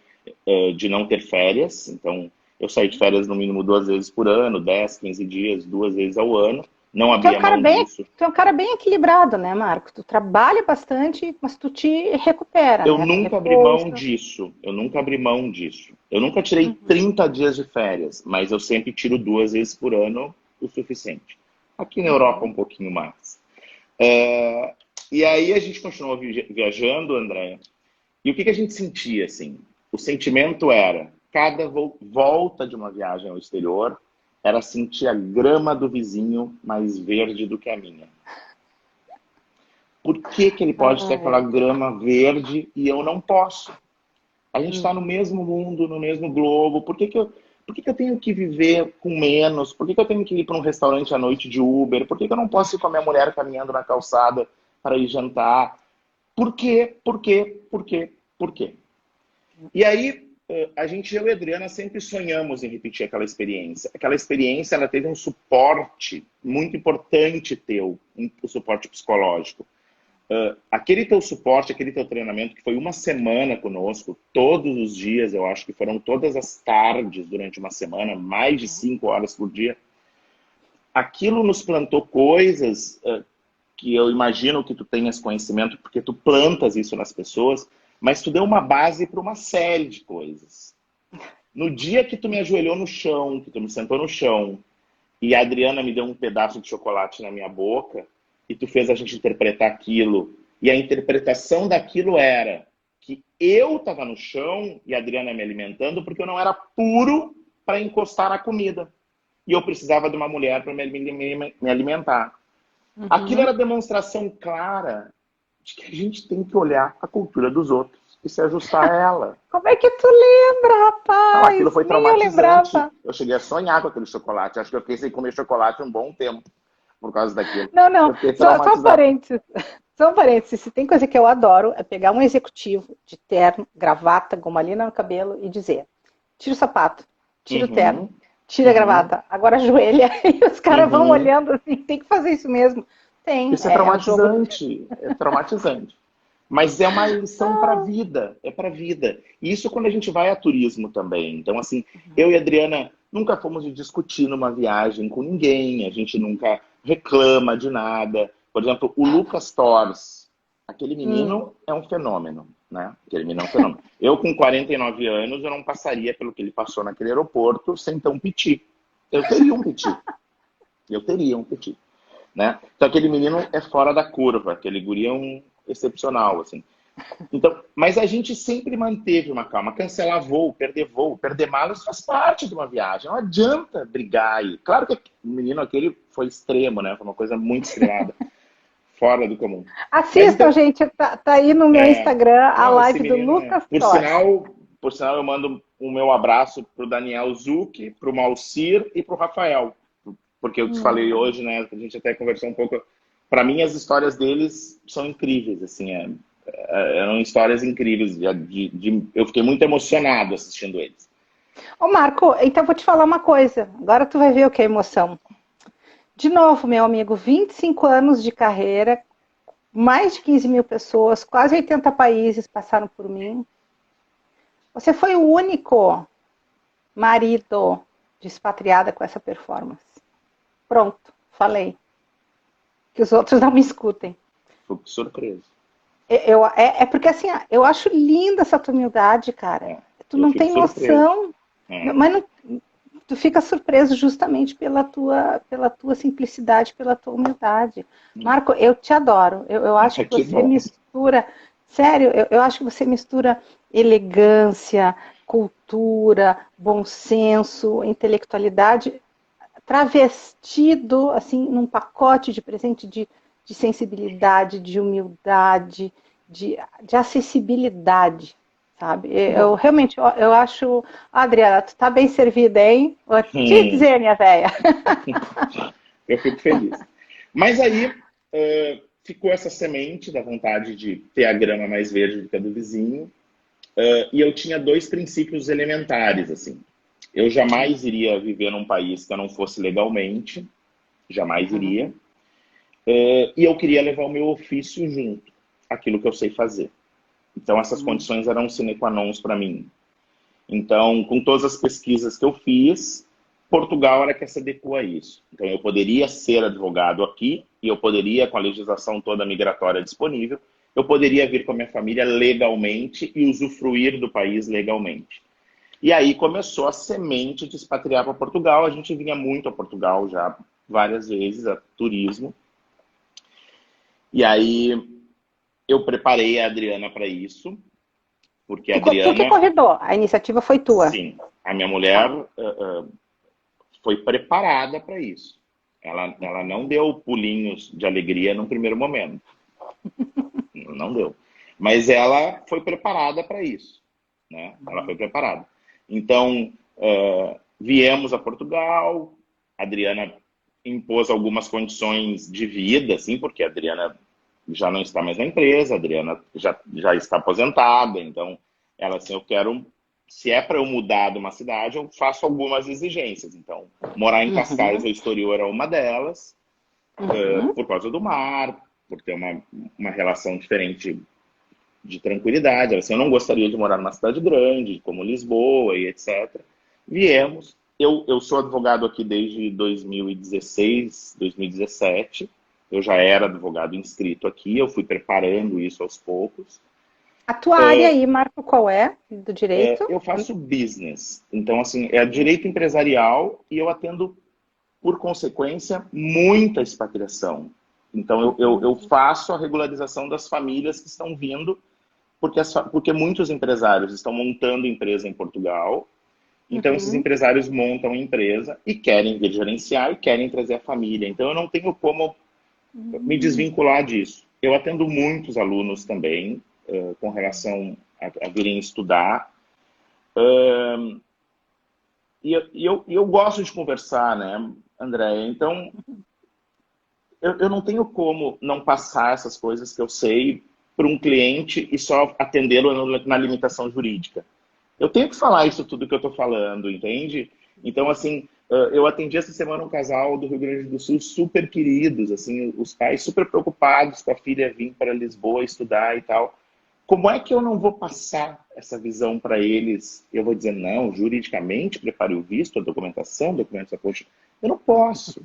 de não ter férias. Então, eu saí de férias no mínimo 2 vezes por ano, 10, 15 dias, 2 vezes ao ano. Não Tu é um abria cara mão bem, disso. tu é um cara bem equilibrado, né, Marco? Tu trabalha bastante, mas tu te recupera, Eu né? Com nunca abri mão repouso. disso. Eu nunca abri mão disso. Eu nunca tirei Uhum. 30 dias de férias, mas eu sempre tiro 2 vezes por ano o suficiente. Aqui na Europa, Uhum. um pouquinho mais. É, E aí a gente continuou viajando, André. E o que que a gente sentia, assim? O sentimento era, cada volta de uma viagem ao exterior, era sentir a grama do vizinho mais verde do que a minha. Por que que ele pode ter aquela Ai. grama verde e eu não posso? A gente está no Uhum. mesmo mundo, no mesmo globo. Por que que eu tenho que viver com menos? Por que que eu tenho que ir para um restaurante à noite de Uber? Por que que eu não posso ir com a minha mulher caminhando na calçada para ir jantar? Por quê? Por quê? Por quê? Por quê? E aí, eu e a Adriana sempre sonhamos em repetir aquela experiência. Aquela experiência, ela teve um suporte muito importante teu, um suporte psicológico. Aquele teu suporte, aquele teu treinamento, que foi uma semana conosco, todos os dias, eu acho que foram todas as tardes durante uma semana, mais de 5 horas por dia, aquilo nos plantou coisas que eu imagino que tu tenhas conhecimento, porque tu plantas isso nas pessoas, mas tu deu uma base para uma série de coisas. No dia que tu me ajoelhou no chão, que tu me sentou no chão, e a Adriana me deu um pedaço de chocolate na minha boca, e tu fez a gente interpretar aquilo, e a interpretação daquilo era que eu estava no chão e a Adriana me alimentando porque eu não era puro para encostar na comida. E eu precisava de uma mulher para me alimentar. Aquilo Uhum. era demonstração clara de que a gente tem que olhar a cultura dos outros e se ajustar a ela. Como é que tu lembra, Não, aquilo rapaz? foi Nem eu traumatizante. lembrava. Eu cheguei a sonhar com aquele chocolate. Acho que eu fiquei sem comer chocolate um bom tempo por causa daquilo. Não, não, Eu fiquei só um traumatizado. parênteses. Só um parênteses. Se tem coisa que eu adoro é pegar um executivo de terno, gravata, gomalina no cabelo e dizer: tira o sapato, tira o terno, Uhum, tira a uhum, gravata, agora ajoelha. E os caras vão uhum. olhando assim: tem que fazer isso mesmo. Tem, Isso é é o jogo do. traumatizante. É traumatizante. Mas é uma lição para a vida, é para a vida. E isso quando a gente vai a turismo também. Então, assim, eu e a Adriana nunca fomos discutir numa viagem com ninguém, a gente nunca reclama de nada. Por exemplo, o Lucas Torres, aquele Hum. menino é um fenômeno, né? Aquele menino é um fenômeno. Eu, com 49 anos, eu não passaria pelo que ele passou naquele aeroporto sem ter um piti. Eu teria um piti. Eu teria um piti, né? Então, aquele menino é fora da curva, aquele guri é um excepcional, assim. Então, mas a gente sempre manteve uma calma. Cancelar voo, perder malas faz parte de uma viagem. Não adianta brigar aí. Claro que o menino aquele foi extremo, né? Foi uma coisa muito extremada, fora do comum. Mas Assistam, então, gente, tá aí no meu Instagram a não, esse live do menino é. Lucas Por Torres. sinal, por sinal, eu mando o meu abraço pro Daniel Zucchi, pro Malcir e pro Rafael. Porque eu te falei Hum. hoje, né? A gente até conversou um pouco. Para mim, as histórias deles são incríveis, assim, eram histórias incríveis. Eu fiquei muito emocionado assistindo eles. Ô, Marco, então vou te falar uma coisa. Agora tu vai ver o que é emoção. De novo, meu amigo, 25 anos de carreira, mais de 15 mil pessoas, quase 80 países passaram por mim. Você foi o único marido de expatriada com essa performance. Pronto, falei. Que os outros não me escutem. Fico surpreso. É porque assim, eu acho linda essa tua humildade, cara. É, Tu eu não fico tem surpreso. noção, É. mas não, tu fica surpreso justamente pela tua simplicidade, pela tua humildade. Marco, eu te adoro. Eu acho Ah, que que você bom. mistura, sério, eu acho que você mistura elegância, cultura, bom senso, intelectualidade. travestido, assim, num pacote de presente de sensibilidade, de humildade, de acessibilidade, sabe? Eu Bom. realmente, eu acho... Adriana, tu tá bem servida, hein? Vou te Hum, dizer, minha velha. eu fico feliz. Mas aí ficou essa semente da vontade de ter a grama mais verde do que a do vizinho. E eu tinha dois princípios elementares, assim. Eu jamais iria viver num país que eu não fosse legalmente, jamais iria. E eu queria levar o meu ofício junto, aquilo que eu sei fazer. Então essas condições eram sine qua non para mim. Então, com todas as pesquisas que eu fiz, Portugal era que se adequou a isso. Então, eu poderia ser advogado aqui e eu poderia, com a legislação toda migratória disponível, eu poderia vir com a minha família legalmente e usufruir do país legalmente. E aí começou a semente de expatriar para Portugal. A gente vinha muito a Portugal já várias vezes, a turismo. E aí eu preparei a Adriana para isso, porque a Tu que Adriana, convidou, a iniciativa foi tua. sim, a minha mulher Tá. foi preparada para isso. Ela não deu pulinhos de alegria no primeiro momento. Não deu. Mas ela foi preparada para isso. Né? Ela foi preparada. Então, viemos a Portugal, a Adriana impôs algumas condições de vida, assim, porque a Adriana já não está mais na empresa, a Adriana já está aposentada, então ela assim, eu quero, se é para eu mudar de uma cidade, eu faço algumas exigências. Então, morar em Cascais ou Estoril era uma delas, por causa do mar, por ter uma relação diferente de tranquilidade. Assim, eu não gostaria de morar numa cidade grande, como Lisboa e etc. Viemos. Eu sou advogado aqui desde 2016, 2017. Eu já era advogado inscrito aqui, eu fui preparando isso aos poucos. A tua área aí, Marco, qual é? Do direito? Eu faço business. Então, assim, é direito empresarial e eu atendo, por consequência, muita expatriação. Então, eu faço a regularização das famílias que estão vindo, porque muitos empresários estão montando empresa em Portugal. Então, esses empresários montam empresa e querem vir gerenciar e querem trazer a família. Então, eu não tenho como me desvincular disso. Eu atendo muitos alunos também, com relação a virem estudar. E eu gosto de conversar, né, André? Então, eu não tenho como não passar essas coisas que eu sei para um cliente e só atendê-lo na limitação jurídica. Eu tenho que falar isso tudo que eu estou falando, entende? Então, assim, eu atendi essa semana um casal do Rio Grande do Sul super queridos, assim, os pais super preocupados com a filha vir para Lisboa estudar e tal. Como é que eu não vou passar essa visão para eles? Eu vou dizer, não, juridicamente, prepare o visto, a documentação, documentos da poxa. Eu não posso.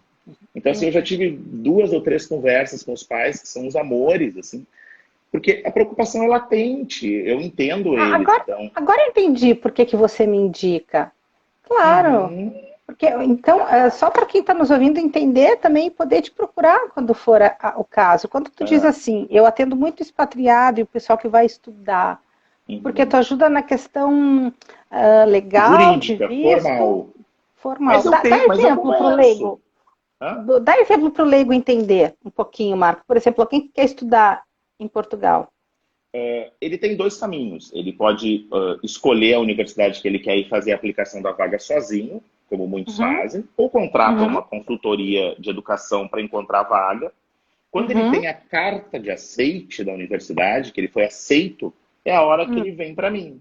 Então, assim, eu já tive 2 ou 3 conversas com os pais, que são os amores, assim, porque a preocupação é latente, eu entendo eles, Agora, então... agora eu entendi por que você me indica. Claro, Uhum, porque então, só para quem está nos ouvindo entender também e poder te procurar quando for o caso. Quando tu diz assim, eu atendo muito expatriado e o pessoal que vai estudar, porque tu uhum. ajuda na questão legal de Jurídica, visto, formal. formal. Dá Mas eu exemplo para o converso. leigo. Hã? Dá exemplo para o leigo entender um pouquinho, Marco. Por exemplo, quem quer estudar em Portugal. Ele tem 2 caminhos. Ele pode escolher a universidade que ele quer e fazer a aplicação da vaga sozinho, como muitos Uhum, fazem, ou contrata uhum, uma consultoria de educação para encontrar a vaga. Quando ele uhum. tem a carta de aceite da universidade, que ele foi aceito, é a hora que ele vem para mim.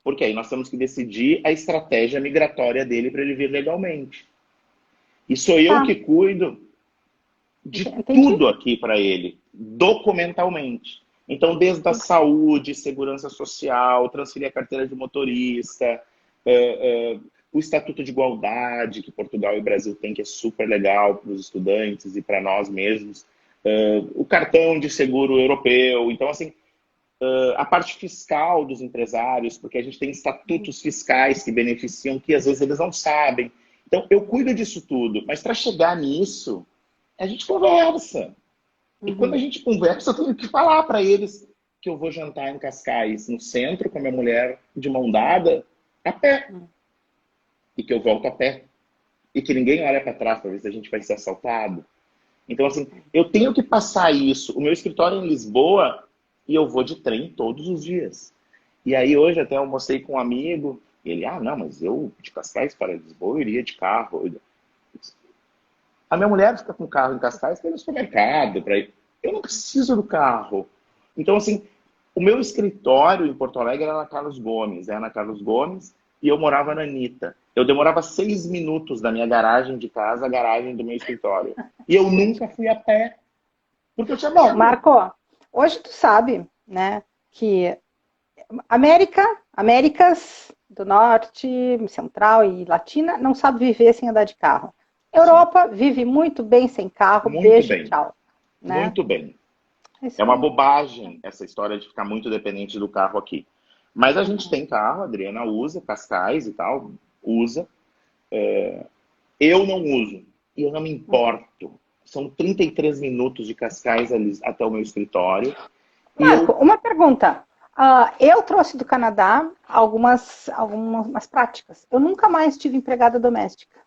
Porque aí nós temos que decidir a estratégia migratória dele para ele vir legalmente. E sou eu Tá, que cuido de entendi. tudo aqui para ele, documentalmente. Então, desde a saúde, segurança social, transferir a carteira de motorista, o Estatuto de Igualdade, que Portugal e Brasil têm, que é super legal para os estudantes e para nós mesmos, o cartão de seguro europeu. Então, assim, a parte fiscal dos empresários, porque a gente tem estatutos fiscais que beneficiam, que às vezes eles não sabem. Então, eu cuido disso tudo, mas para chegar nisso, a gente conversa. E quando a Uhum. gente conversa, eu tenho que falar para eles que eu vou jantar em Cascais, no centro, com a minha mulher, de mão dada, a pé. E que eu volto a pé. e que ninguém olha para trás para ver se a gente vai ser assaltado. Então, assim, eu tenho que passar isso. O meu escritório é em Lisboa e eu vou de trem todos os dias. E aí hoje até almocei com um amigo, e ele, não, mas eu de Cascais para Lisboa eu iria de carro. A minha mulher fica com o carro em Cascais para ir no supermercado, para ir. Eu não preciso do carro. Então, assim, o meu escritório em Porto Alegre era na Carlos Gomes, e eu morava na Anitta. Eu demorava 6 minutos da minha garagem de casa à garagem do meu escritório. E eu nunca fui a pé, porque eu tinha Bom, medo. Marco, hoje tu sabe, né, que Américas do Norte, Central e Latina não sabe viver sem andar de carro. Sim, Europa vive muito bem sem carro, muito beijo, bem, tchau, né? muito bem. É É isso uma aí. bobagem essa história de ficar muito dependente do carro aqui. Mas a gente tem carro, a Adriana usa, Cascais e tal, usa. Eu não uso. E eu não me importo. São 33 minutos de Cascais até o meu escritório. E Marco, eu. uma pergunta. Eu trouxe do Canadá algumas práticas. Eu nunca mais tive empregada doméstica.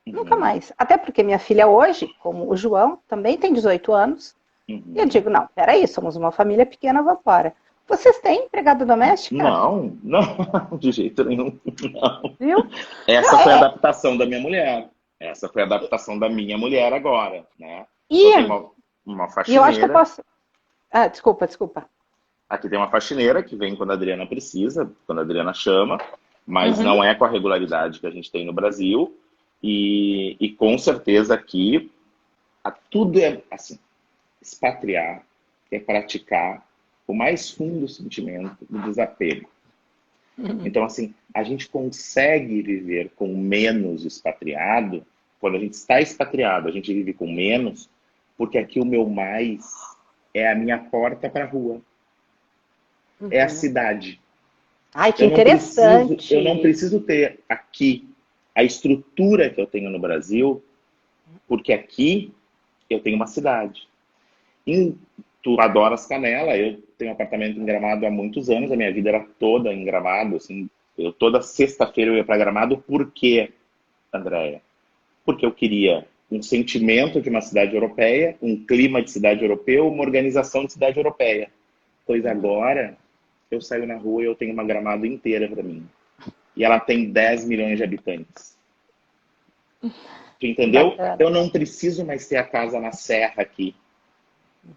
Nunca Uhum, mais. Até porque minha filha hoje, como o João, também tem 18 anos. E eu uhum. digo, não, peraí, somos uma família pequena, vamos embora. Vocês têm empregada doméstica? Não, não, de jeito nenhum. Não. Viu? Não, Essa foi a adaptação da minha mulher. Essa foi a adaptação da minha mulher agora, né? Então tem e, uma e eu acho que eu faxineira. posso. Ah, desculpa. Aqui tem uma faxineira que vem quando a Adriana precisa, quando a Adriana chama, mas Uhum. não é com a regularidade que a gente tem no Brasil. E com certeza aqui tudo é assim, expatriar é praticar o mais fundo sentimento do desapego. Então, assim, a gente consegue viver com menos expatriado. Quando a gente está expatriado, a gente vive com menos, porque aqui o meu mais é a minha porta para a rua, é a Uhum. cidade. Ai, que Eu não preciso interessante. ter aqui a estrutura que eu tenho no Brasil, porque aqui eu tenho uma cidade. Tu adoras Canela, eu tenho um apartamento em Gramado há muitos anos, a minha vida era toda em Gramado, assim, toda sexta-feira eu ia para Gramado, por quê, Andréia? Porque eu queria um sentimento de uma cidade europeia, um clima de cidade europeu, uma organização de cidade europeia. Pois agora eu saio na rua e eu tenho uma Gramado inteira para mim. E ela tem 10 milhões de habitantes. Tu Que entendeu? bacana. Eu não preciso mais ter a casa na serra aqui,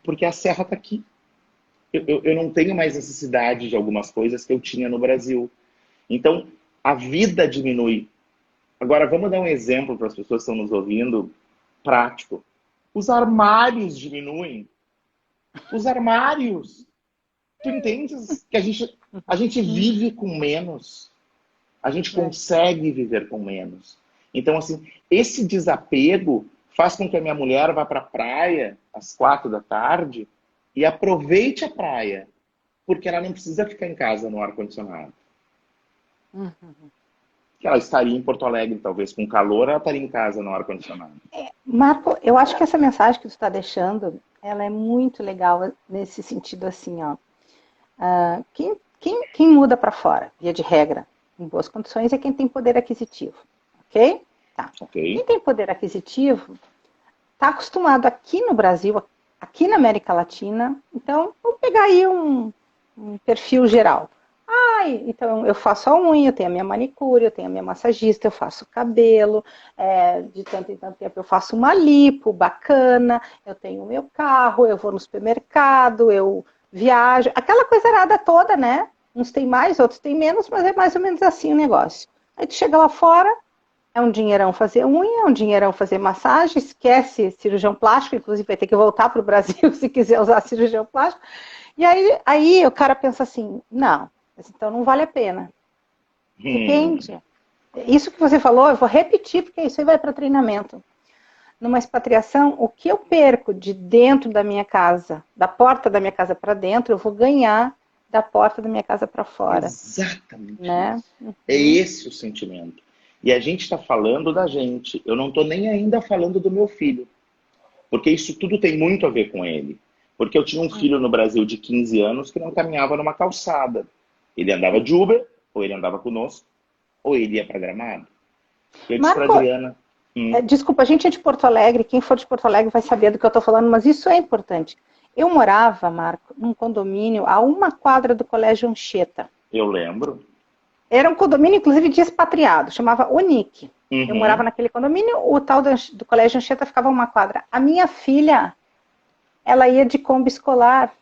porque a serra está aqui. Eu não tenho mais necessidade de algumas coisas que eu tinha no Brasil. Então, a vida diminui. Agora, vamos dar um exemplo para as pessoas que estão nos ouvindo, prático. Os armários diminuem. Os armários. Tu entendes que a gente vive com menos. A gente É. consegue viver com menos. Então, assim, esse desapego faz com que a minha mulher vá para a praia às 4 da tarde e aproveite a praia, porque ela não precisa ficar em casa no ar-condicionado. Uhum. Que ela estaria em Porto Alegre, talvez com calor, ela estaria em casa no ar-condicionado. Marco, eu acho que essa mensagem que tu está deixando, ela é muito legal nesse sentido assim, ó. Quem muda para fora, via de regra, em boas condições, é quem tem poder aquisitivo, ok? Tá. Ok? Quem tem poder aquisitivo está acostumado aqui no Brasil, aqui na América Latina, então vamos pegar aí um perfil geral. Então eu faço a unha, eu tenho a minha manicure, eu tenho a minha massagista, eu faço cabelo, de tanto em tanto tempo eu faço uma lipo bacana, eu tenho o meu carro, eu vou no supermercado, eu viajo, aquela coisa arada toda, né? Uns tem mais, outros tem menos, mas é mais ou menos assim o negócio. Aí tu chega lá fora, é um dinheirão fazer unha, é um dinheirão fazer massagem, esquece cirurgião plástico, inclusive vai ter que voltar para o Brasil se quiser usar cirurgião plástico. E aí o cara pensa assim, não, mas então não vale a pena. Hum, Depende. Isso que você falou, eu vou repetir, porque isso aí vai para treinamento. Numa expatriação, o que eu perco de dentro da minha casa, da porta da minha casa para dentro, eu vou ganhar da porta da minha casa para fora, exatamente né? isso. É Uhum. esse o sentimento. E a gente está falando da gente. Eu não estou nem ainda falando do meu filho. Porque isso tudo tem muito a ver com ele. Porque eu tinha um filho no Brasil de 15 anos que não caminhava numa calçada. Ele andava de Uber, ou ele andava conosco, ou ele ia para Gramado. Eu disse para Marco, Adriana. Hum. Desculpa, a gente é de Porto Alegre, quem for de Porto Alegre vai saber do que eu estou falando, mas isso é importante. Eu morava, Marco, num condomínio a 1 quadra do Colégio Anchieta. Eu lembro. Era um condomínio, inclusive, de expatriado, chamava Unic. Eu morava Uhum. naquele condomínio, o tal do Colégio Anchieta ficava a 1 quadra. A minha filha, ela ia de Kombi escolar.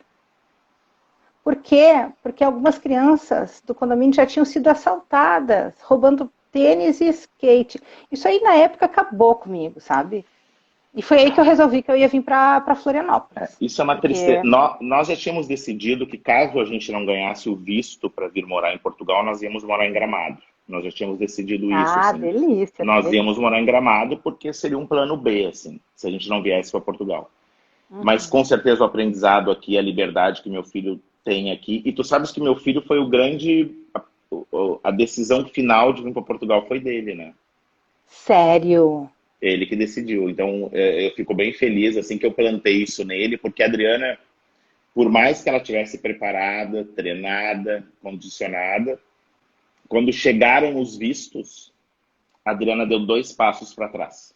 Por quê? Porque algumas crianças do condomínio já tinham sido assaltadas, roubando tênis e skate. Isso aí, na época, acabou comigo, sabe? E foi aí que eu resolvi que eu ia vir para Florianópolis. Isso é uma tristeza. Porque, Nós já tínhamos decidido que caso a gente não ganhasse o visto para vir morar em Portugal, nós íamos morar em Gramado. Nós já tínhamos decidido isso, assim. delícia, Nós íamos delícia. morar em Gramado porque seria um plano B, assim, se a gente não viesse para Portugal. Mas Uhum. com certeza o aprendizado aqui, a liberdade que meu filho tem aqui. E tu sabes que meu filho foi o grande. A decisão final de vir para Portugal foi dele, né? Sério? Ele que decidiu. Então eu fico bem feliz assim que eu plantei isso nele, porque a Adriana, por mais que ela tivesse preparada, treinada, condicionada, quando chegaram os vistos, a Adriana deu 2 passos para trás.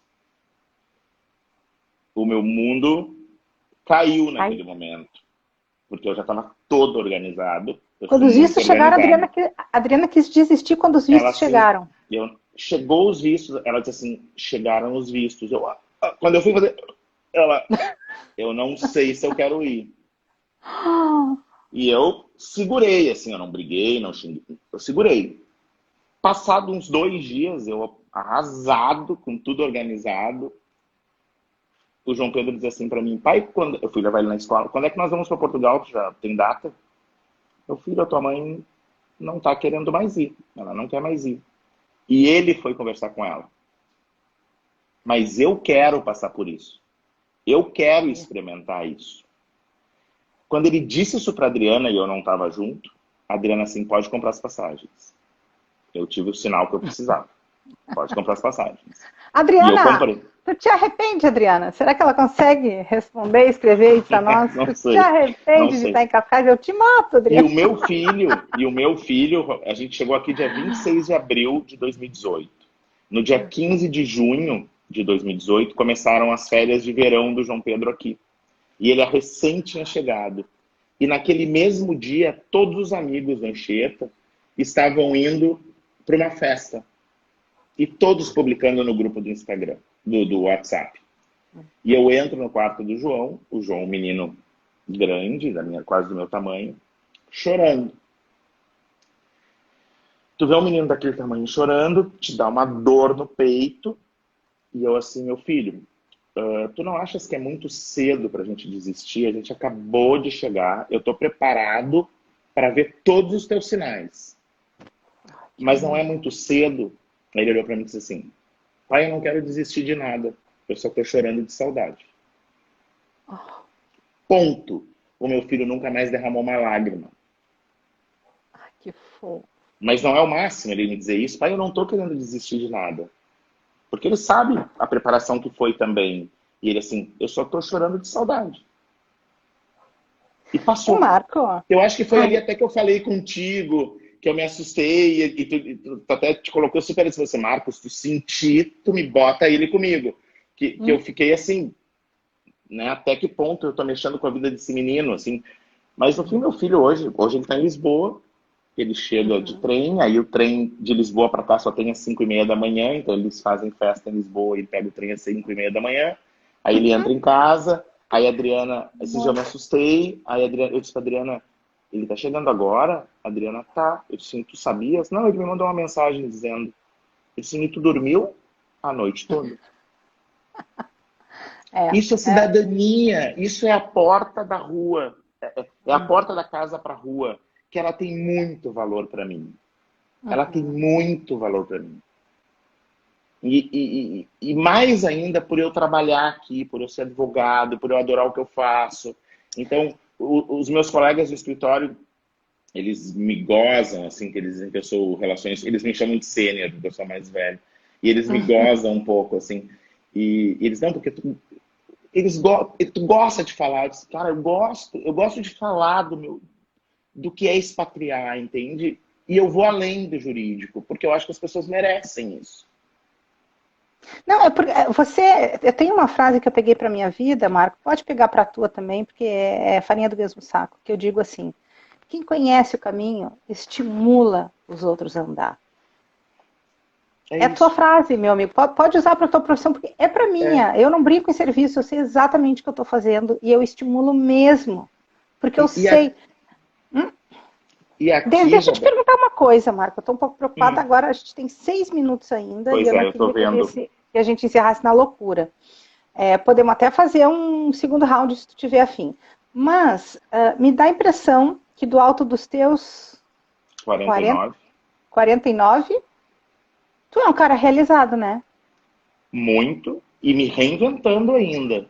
O meu mundo caiu Ai. naquele momento, porque eu já estava todo organizado. Eu sou Quando os muito vistos chegaram, organizado. A Adriana quis desistir quando os Ela vistos assim, chegaram. chegou os vistos, ela disse assim, chegaram os vistos. Quando eu fui fazer, ela, eu não sei se eu quero ir. E eu segurei, assim, eu não briguei, não xinguei, eu segurei. Passado uns 2 dias, eu arrasado, com tudo organizado, o João Pedro dizia assim para mim, pai, quando eu fui levar ele na escola, quando é que nós vamos para Portugal? Já tem data? Meu filho, a tua mãe não tá querendo mais ir, ela não quer mais ir. E ele foi conversar com ela. Mas eu quero passar por isso. Eu quero experimentar isso. Quando ele disse isso para Adriana e eu não estava junto, a Adriana assim, pode comprar as passagens. Eu tive o sinal que eu precisava. Pode comprar as passagens. E eu Adriana, comprei. tu te arrepende, Adriana? Será que ela consegue responder, escrever aí para nós? Não Tu te sei, não arrepende de estar sei. em Cascais? Eu te mato, Adriana. E o meu filho, a gente chegou aqui dia 26 de abril de 2018. No dia 15 de junho de 2018, começaram as férias de verão do João Pedro aqui. E ele recém tinha chegado. E naquele mesmo dia, todos os amigos da Anchieta estavam indo para uma festa. E todos publicando no grupo do Instagram, do WhatsApp. E eu entro no quarto do João, o João, um menino grande, quase do meu tamanho, chorando. Tu vê um menino daquele tamanho chorando, te dá uma dor no peito, e eu assim, meu filho, tu não achas que é muito cedo pra gente desistir? A gente acabou de chegar, eu tô preparado para ver todos os teus sinais. Mas não é muito cedo. Aí ele olhou pra mim e disse assim, pai, eu não quero desistir de nada, eu só tô chorando de saudade. Ponto. O meu filho nunca mais derramou uma lágrima. Ai, que fofo. Mas não é o máximo ele me dizer isso. Pai, eu não tô querendo desistir de nada. Porque ele sabe a preparação que foi também. E ele assim, eu só tô chorando de saudade. E O passou. Marco, Eu acho que foi ali ai, até que eu falei contigo, que eu me assustei tu até te colocou super assim, você, Marcos, tu sentir, tu me bota ele comigo. Que eu fiquei assim, né, até que ponto eu tô mexendo com a vida desse menino, assim. Mas no fim, meu filho hoje ele tá em Lisboa, ele chega de trem, aí o trem de Lisboa para cá só tem às 5:30 da manhã, então eles fazem festa em Lisboa, ele pega o trem às 5:30 da manhã, aí ele entra em casa, aí a Adriana, esse dia eu me assustei, aí a Adriana, eu disse pra Adriana, ele tá chegando agora? A Adriana, tá. Eu disse, tu sabias? Não, ele me mandou uma mensagem dizendo, eu disse, e tu dormiu a noite toda? é, Isso é é, cidadania, isso é a porta da rua, é a porta da casa para a rua, que ela tem muito valor para mim. Ela tem muito valor para mim. E mais ainda por eu trabalhar aqui, por eu ser advogado, por eu adorar o que eu faço. Então, os meus colegas do escritório, eles me gozam, assim, que eles dizem que eu sou relações, eles me chamam de sênior, porque eu sou mais velho. E eles me gozam um pouco, assim. E eles, não, porque tu gosta de falar. Eu disse, cara, eu gosto de falar do que é expatriar, entende? E eu vou além do jurídico, porque eu acho que as pessoas merecem isso. Não, é porque você. Eu tenho uma frase que eu peguei para minha vida, Marco. Pode pegar para a tua também, porque é farinha do mesmo saco. Que eu digo assim: quem conhece o caminho estimula os outros a andar. É É a tua isso. frase, meu amigo. Pode usar para a tua profissão, porque é para É. minha. Eu não brinco em serviço, eu sei exatamente o que eu estou fazendo e eu estimulo mesmo. Porque eu E, e, a- sei. Hum? e aqui, Deixa eu te Roberto. perguntar uma coisa, Marco. Eu estou um pouco preocupada Hum, agora. A gente tem 6 minutos ainda e pois eu não é, eu tô queria que, vendo. que a gente encerrasse na loucura. Podemos até fazer um segundo round se tu tiver afim. Mas me dá a impressão que do alto dos teus 40, 49. 49, tu é um cara realizado, né? Muito. E me reinventando ainda.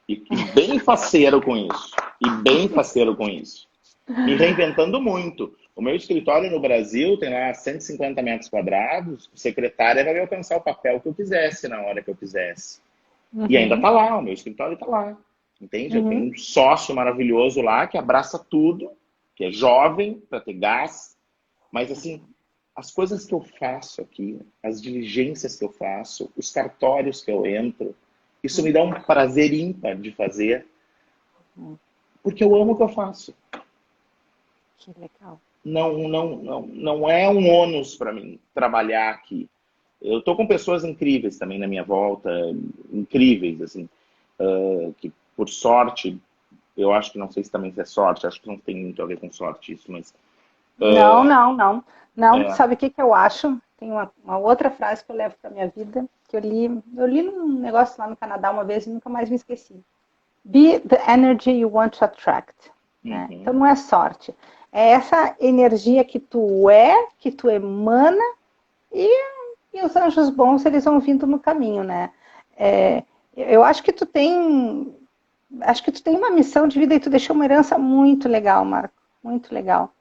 E bem faceiro com isso. E bem faceiro com isso. Me reinventando muito. O meu escritório no Brasil tem lá 150 metros quadrados. O secretário vai me alcançar o papel que eu quisesse na hora que eu quisesse. E ainda Uhum, está lá, o meu escritório está lá. Entende? Eu uhum, tenho um sócio maravilhoso lá que abraça tudo, que é jovem para ter gás. Mas assim, as coisas que eu faço aqui, as diligências que eu faço, os cartórios que eu entro, isso me dá um prazer ímpar de fazer, uhum. porque eu amo o que eu faço. Que legal. Não é um ônus para mim trabalhar aqui. Eu estou com pessoas incríveis também na minha volta, incríveis, assim, que por sorte, eu acho que não sei se também é sorte, acho que não tem muito a ver com sorte isso, mas Não, não, não. Não, é, sabe o que eu acho? Tem uma outra frase que eu levo para minha vida, que eu li num negócio lá no Canadá uma vez e nunca mais me esqueci. Be the energy you want to attract. Né? Então uhum, não é sorte. É essa energia que tu emana e, e os anjos bons eles vão vindo no caminho, né? Eu acho que tu tem uma missão de vida e tu deixou uma herança muito legal, Marco, muito legal.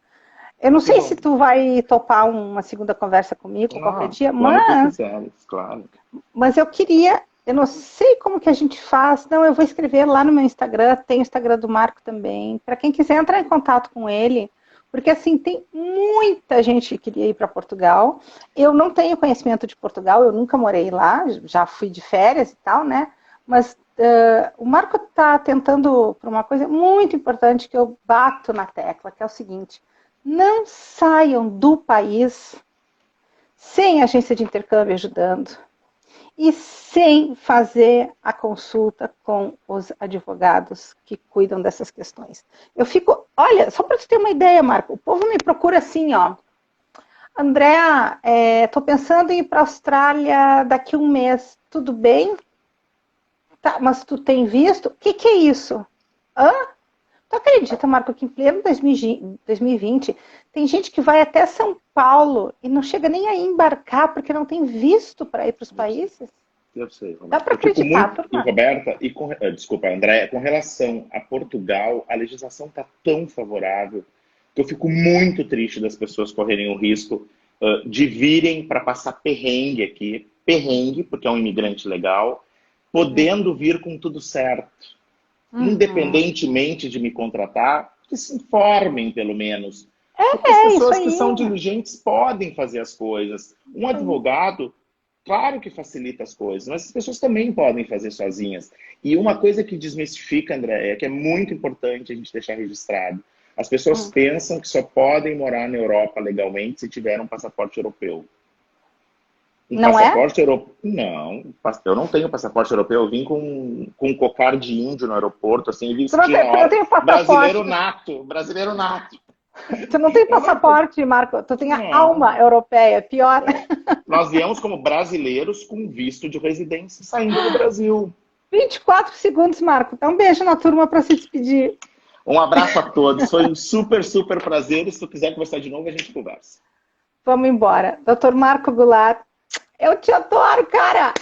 Eu não que sei se bom. tu vai topar uma segunda conversa comigo qualquer Ah, dia, quando tu mas quiseres, claro. eu não sei como que a gente faz. Não, eu vou escrever lá no meu Instagram, tem o Instagram do Marco também, para quem quiser entrar em contato com ele, porque assim, tem muita gente que queria ir para Portugal. Eu não tenho conhecimento de Portugal, eu nunca morei lá, já fui de férias e tal, né? Mas o Marco está tentando por uma coisa muito importante que eu bato na tecla, que é o seguinte: não saiam do país sem agência de intercâmbio ajudando e sem fazer a consulta com os advogados que cuidam dessas questões. Eu fico, olha, só para você ter uma ideia, Marco, o povo me procura assim, ó. Andréa, estou pensando em ir para a Austrália daqui a um mês. Tudo bem? Tá, mas tu tem visto? O que é isso? Hã? Tu acredita, Marco, que em pleno 2020 tem gente que vai até São Paulo e não chega nem a embarcar porque não tem visto para ir para os Eu sei, países? eu sei, Dá Roberto. para Eu fico acreditar, muito. E turma? Roberta, desculpa, André, com relação a Portugal, a legislação está tão favorável que eu fico muito triste das pessoas correrem o risco de virem para passar perrengue aqui. Perrengue, porque é um imigrante legal, podendo vir com tudo certo. Uhum. Independentemente de me contratar, que se informem pelo menos. Porque as É isso pessoas que aí. são diligentes podem fazer as coisas. Um Isso aí. advogado, claro que facilita as coisas, mas as pessoas também podem fazer sozinhas. E uma coisa que desmistifica, André, é que é muito importante a gente deixar registrado. As pessoas Hum. pensam que só podem morar na Europa legalmente se tiver um passaporte europeu. Um Não é? passaporte europeu. Não, eu não tenho passaporte europeu. Eu vim com um cocar de índio no aeroporto, assim, vestindo a Tu não hora. tem passaporte. Brasileiro nato, brasileiro nato. Tu não tem Eu não tenho. passaporte, Marco. Tu tem a alma Não. europeia. Pior. Nós viemos como brasileiros com visto de residência saindo do Brasil. 24 segundos, Marco. Dá um beijo na turma para se despedir. Um abraço a todos. Foi um super, super prazer. E se tu quiser conversar de novo, a gente conversa. Vamos embora. Doutor Marco Goulart, eu te adoro, cara.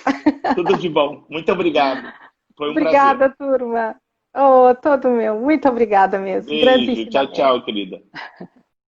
Tudo de bom. Muito obrigado. Foi um prazer. Obrigada, turma. Oh, todo meu. Muito obrigada mesmo. Beijo. Tchau, Grandíssimamente. tchau, querida.